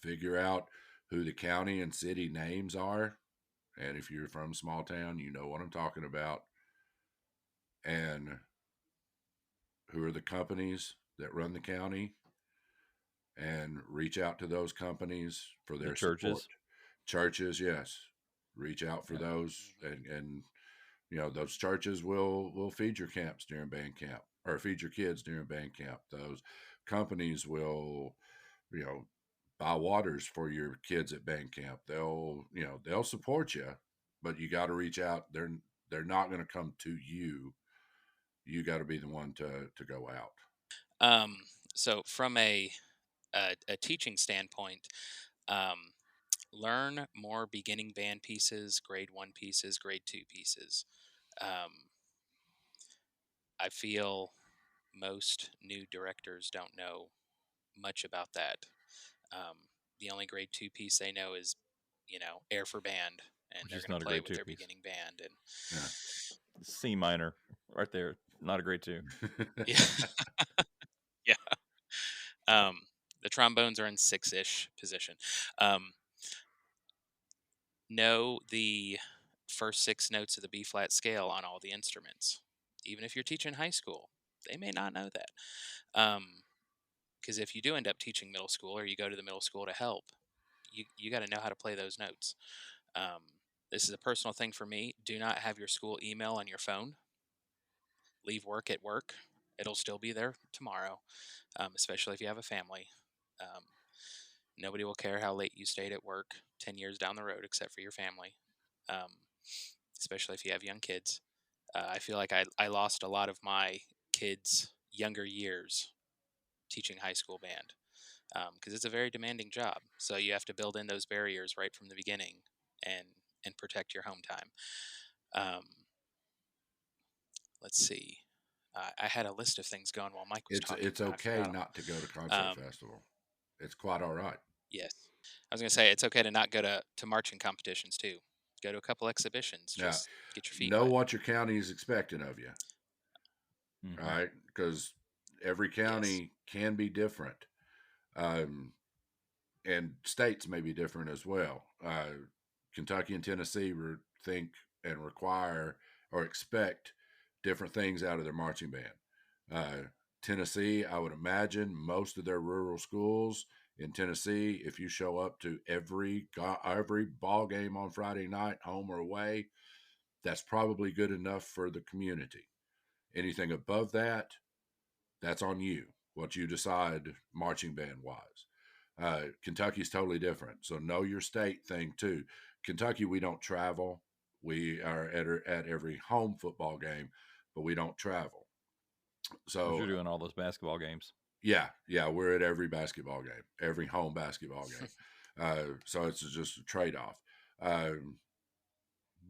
S4: Figure out who the county and city names are. And if you're from small town, you know what I'm talking about. And who are the companies that run the county, and reach out to those companies for
S3: The
S4: their support.
S3: churches.
S4: Churches, yes, reach out for
S3: Yeah.
S4: those, and those churches will feed your camps during band camp, or feed your kids during band camp. Those companies will, you know, buy waters for your kids at band camp. They'll support you, but you got to reach out. They're not going to come to you. You got to be the one to go out.
S5: So from a teaching standpoint, um, learn more beginning band pieces, grade 1 pieces, grade 2 pieces. Um, I feel most new directors don't know much about that. Um, the only grade 2 piece they know is, air for band, and
S3: Which
S5: they're
S3: is
S5: going to
S3: not a
S5: play
S3: grade
S5: with
S3: two
S5: their
S3: piece.
S5: beginning band. And
S4: Yeah.
S3: C minor, right there. Not a grade 2.
S5: yeah, yeah. The trombones are in 6-ish position. Know the first 6 notes of the B flat scale on all the instruments. Even if you're teaching high school, they may not know that. Because if you do end up teaching middle school, or you go to the middle school to help, you got to know how to play those notes. Um, this is a personal thing for me. Do not have your school email on your phone. Leave work at work. It'll still be there tomorrow, especially if you have a family. Um, Nobody will care how late you stayed at work 10 years down the road, except for your family, um, especially if you have young kids. I feel like I lost a lot of my kids' younger years teaching high school band, because it's a very demanding job. So you have to build in those barriers right from the beginning, and protect your home time. Um, let's see. I had a list of things going while Mike was talking,
S4: It's
S5: but I
S4: okay
S5: forgot them.
S4: not to go to concert festival. It's quite all right.
S5: Yes, I was going to say it's okay to not go to marching competitions too. Go to a couple exhibitions.
S4: Now,
S5: Just get your feet
S4: know
S5: wet.
S4: what your county is expecting of you, all right? Because every
S5: Yes.
S4: county can be different, um, and states may be different as well. Kentucky and Tennessee think and require or expect different things out of their marching band. Tennessee, I would imagine most of their rural schools in Tennessee, if you show up to every ball game on Friday night, home or away, that's probably good enough for the community. Anything above that, that's on you. What you decide marching band wise. Kentucky's totally different. So know your state thing too. Kentucky, we don't travel. We are at every home football game, but we don't travel.
S3: But
S4: So
S3: you're doing all those basketball games.
S4: yeah, we're at every basketball game, every home basketball game. So it's just a trade off.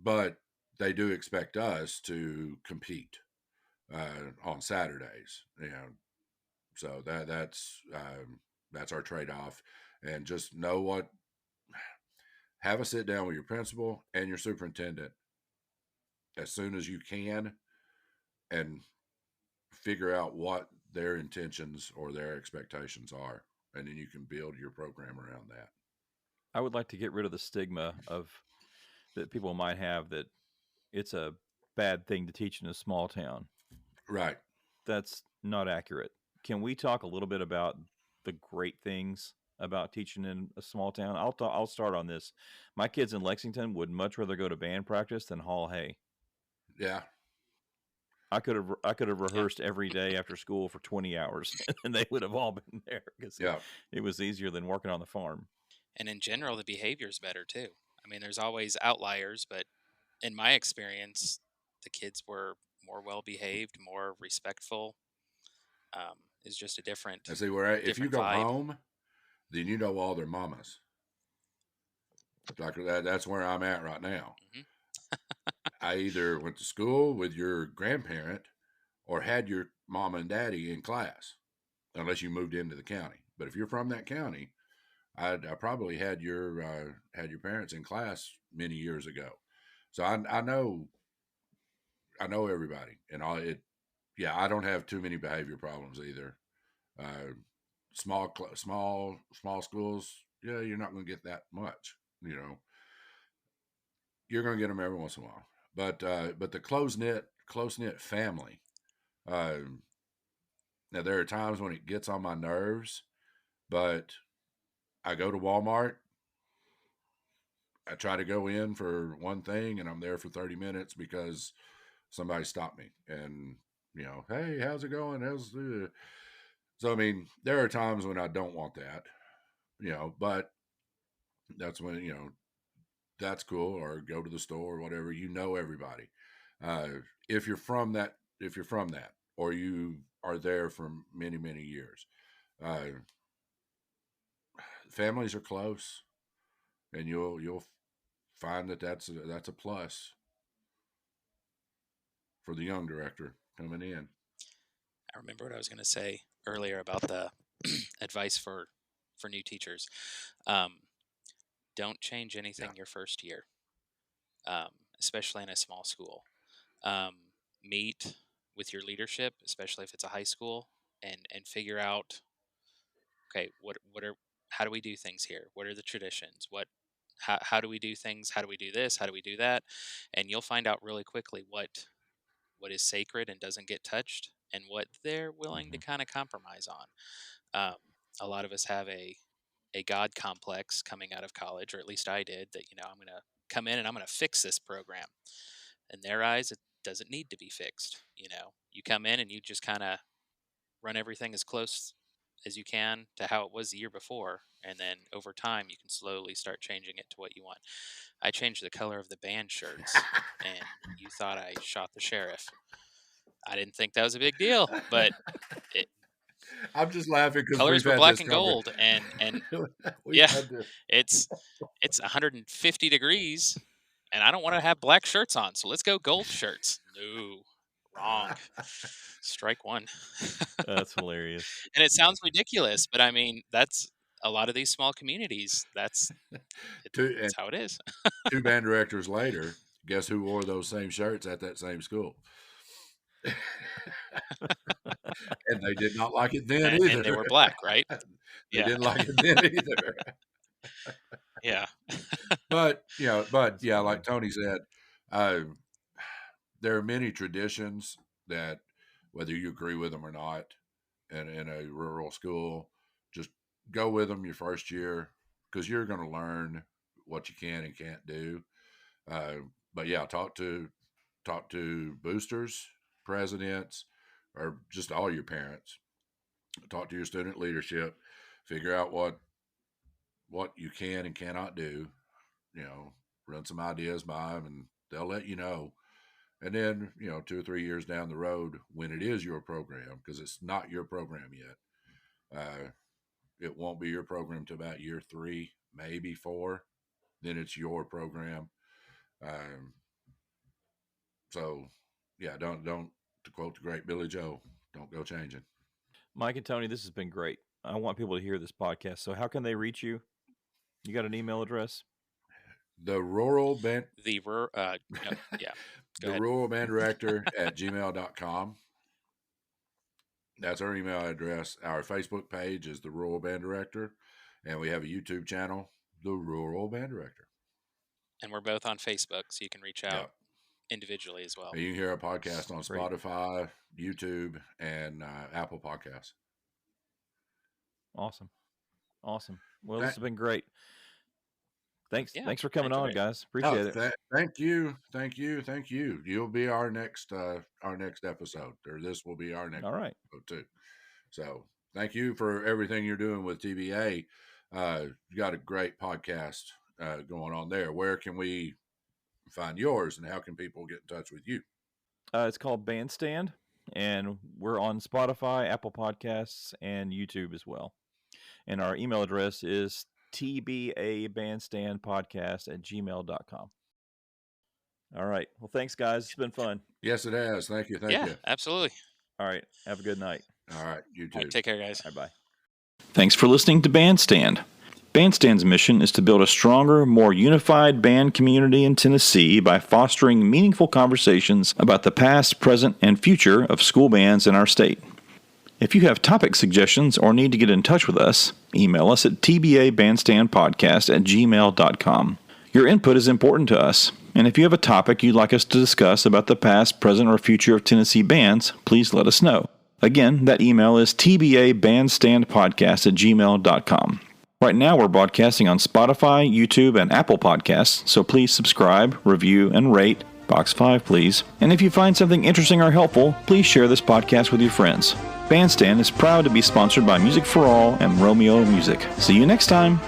S4: But they do expect us to compete on Saturdays. So that's our trade off, and just know what. Have a sit down with your principal and your superintendent as soon as you can, and figure out what their intentions or their expectations are, and then you can build your program around that.
S3: I would like to get rid of the stigma of that people might have that it's a bad thing to teach in a small town.
S4: Right.
S3: That's not accurate. Can we talk a little bit about the great things about teaching in a small town? I'll start on this. My kids in Lexington would much rather go to band practice than haul hay.
S4: Yeah.
S3: I could have
S5: Yeah.
S3: rehearsed every day after school for 20 hours, and they would have all been there because
S4: Yeah.
S3: it was easier than working on the farm.
S5: And in general, the behavior's better too. I mean, there's always outliers, but in my experience, the kids were more well behaved, more respectful. is just a different,
S4: And see, if you
S5: different
S4: go
S5: vibe.
S4: home, then you know all their mamas. Like that's where I'm at right now.
S5: Mhm.
S4: I either went to school with your grandparent or had your mom and daddy in class, unless you moved into the county. But if you're from that county, I probably had your parents in class many years ago. So I know everybody, and all it. Yeah, I don't have too many behavior problems either. Uh, small schools, yeah, you're not going to get that much. You know, you're going to get them every once in a while. But the close knit family. Uh, Now there are times when it gets on my nerves, but I go to Walmart. I try to go in for one thing, and I'm there for 30 minutes because somebody stopped me and, hey, how's it going? So I mean, there are times when I don't want that, but that's when, that's cool, or go to the store or whatever. Everybody. Uh, if you're from that, or you are there for many, many years, uh, families are close, and you'll find that that's a plus for the young director coming in.
S5: I remember what I was going to say earlier about the advice for new teachers. Don't change anything your first year, especially in a small school. Um, Meet with your leadership, especially if it's a high school, and figure out, okay, how do we do things here? What are the traditions? How do we do things? How do we do this? How do we do that? And you'll find out really quickly what is sacred and doesn't get touched, and what they're willing to kind of compromise on. A lot of us have a God complex coming out of college, or at least I did, that, I'm going to come in and I'm going to fix this program. In their eyes, it doesn't need to be fixed. You come in and you just kind of run everything as close as you can to how it was the year before. And then over time, you can slowly start changing it to what you want. I changed the color of the band shirts, and you thought I shot the sheriff. I didn't think that was a big deal, but
S4: I'm just laughing because
S5: colors
S4: we've
S5: were
S4: had
S5: black
S4: this
S5: and gold, and yeah, it's 150 degrees, and I don't want to have black shirts on, so let's go gold shirts. No, wrong. Strike one.
S6: That's hilarious.
S5: And it sounds ridiculous, but I mean, that's a lot of these small communities. That's how it is.
S4: 2 band directors later, guess who wore those same shirts at that same school? And they did not like it then either.
S5: And they were black, right?
S4: They didn't like it then either.
S5: Yeah.
S4: But yeah, like Tony said, there are many traditions that, whether you agree with them or not, in a rural school, just go with them your first year, because you're going to learn what you can and can't do. But yeah, talk to boosters, presidents, or just all your parents. Talk to your student leadership. Figure out what you can and cannot do. Run some ideas by them, and they'll let you know. And then 2 or 3 years down the road, when it is your program, because it's not your program yet, it won't be your program till about year 3, maybe 4. Then it's your program. So yeah, don't to quote the great Billy Joe, don't go changing.
S6: Mike and Tony, this has been great. I want people to hear this podcast. So how can they reach you? You got an email address?
S4: The rural band.
S5: Yeah.
S4: The rural band director at gmail.com. That's our email address. Our Facebook page is the Rural Band Director, and we have a YouTube channel, the Rural Band Director.
S5: And we're both on Facebook, so you can reach out individually as well.
S4: And you can hear our podcast on Spotify, YouTube, and Apple Podcasts.
S6: Awesome. Well, this has been great. Thanks for coming on, guys. Appreciate it.
S4: Thank you. You'll be our next episode, or this will be our next episode too. So thank you for everything you're doing with TBA. You got a great podcast going on there. Where can we find yours, and how can people get in touch with you?
S6: It's called Bandstand. And we're on Spotify, Apple Podcasts, and YouTube as well. And our email address is tbabandstandpodcast@gmail.com. All right. Well, thanks, guys. It's been fun.
S4: Yes, it has. Thank you. Thank
S5: Yeah,
S4: you.
S5: absolutely.
S6: All right. Have a good night.
S4: All right. You too.
S5: All right, take care, guys.
S6: All right, bye.
S3: Thanks for listening to Bandstand. Bandstand's mission is to build a stronger, more unified band community in Tennessee by fostering meaningful conversations about the past, present, and future of school bands in our state. If you have topic suggestions or need to get in touch with us, email us at tbabandstandpodcast@gmail.com. Your input is important to us, and if you have a topic you'd like us to discuss about the past, present, or future of Tennessee bands, please let us know. Again, that email is tbabandstandpodcast@gmail.com. Right now we're broadcasting on Spotify, YouTube, and Apple Podcasts, so please subscribe, review, and rate. Box 5, please. And if you find something interesting or helpful, please share this podcast with your friends. Bandstand is proud to be sponsored by Music for All and Romeo Music. See you next time.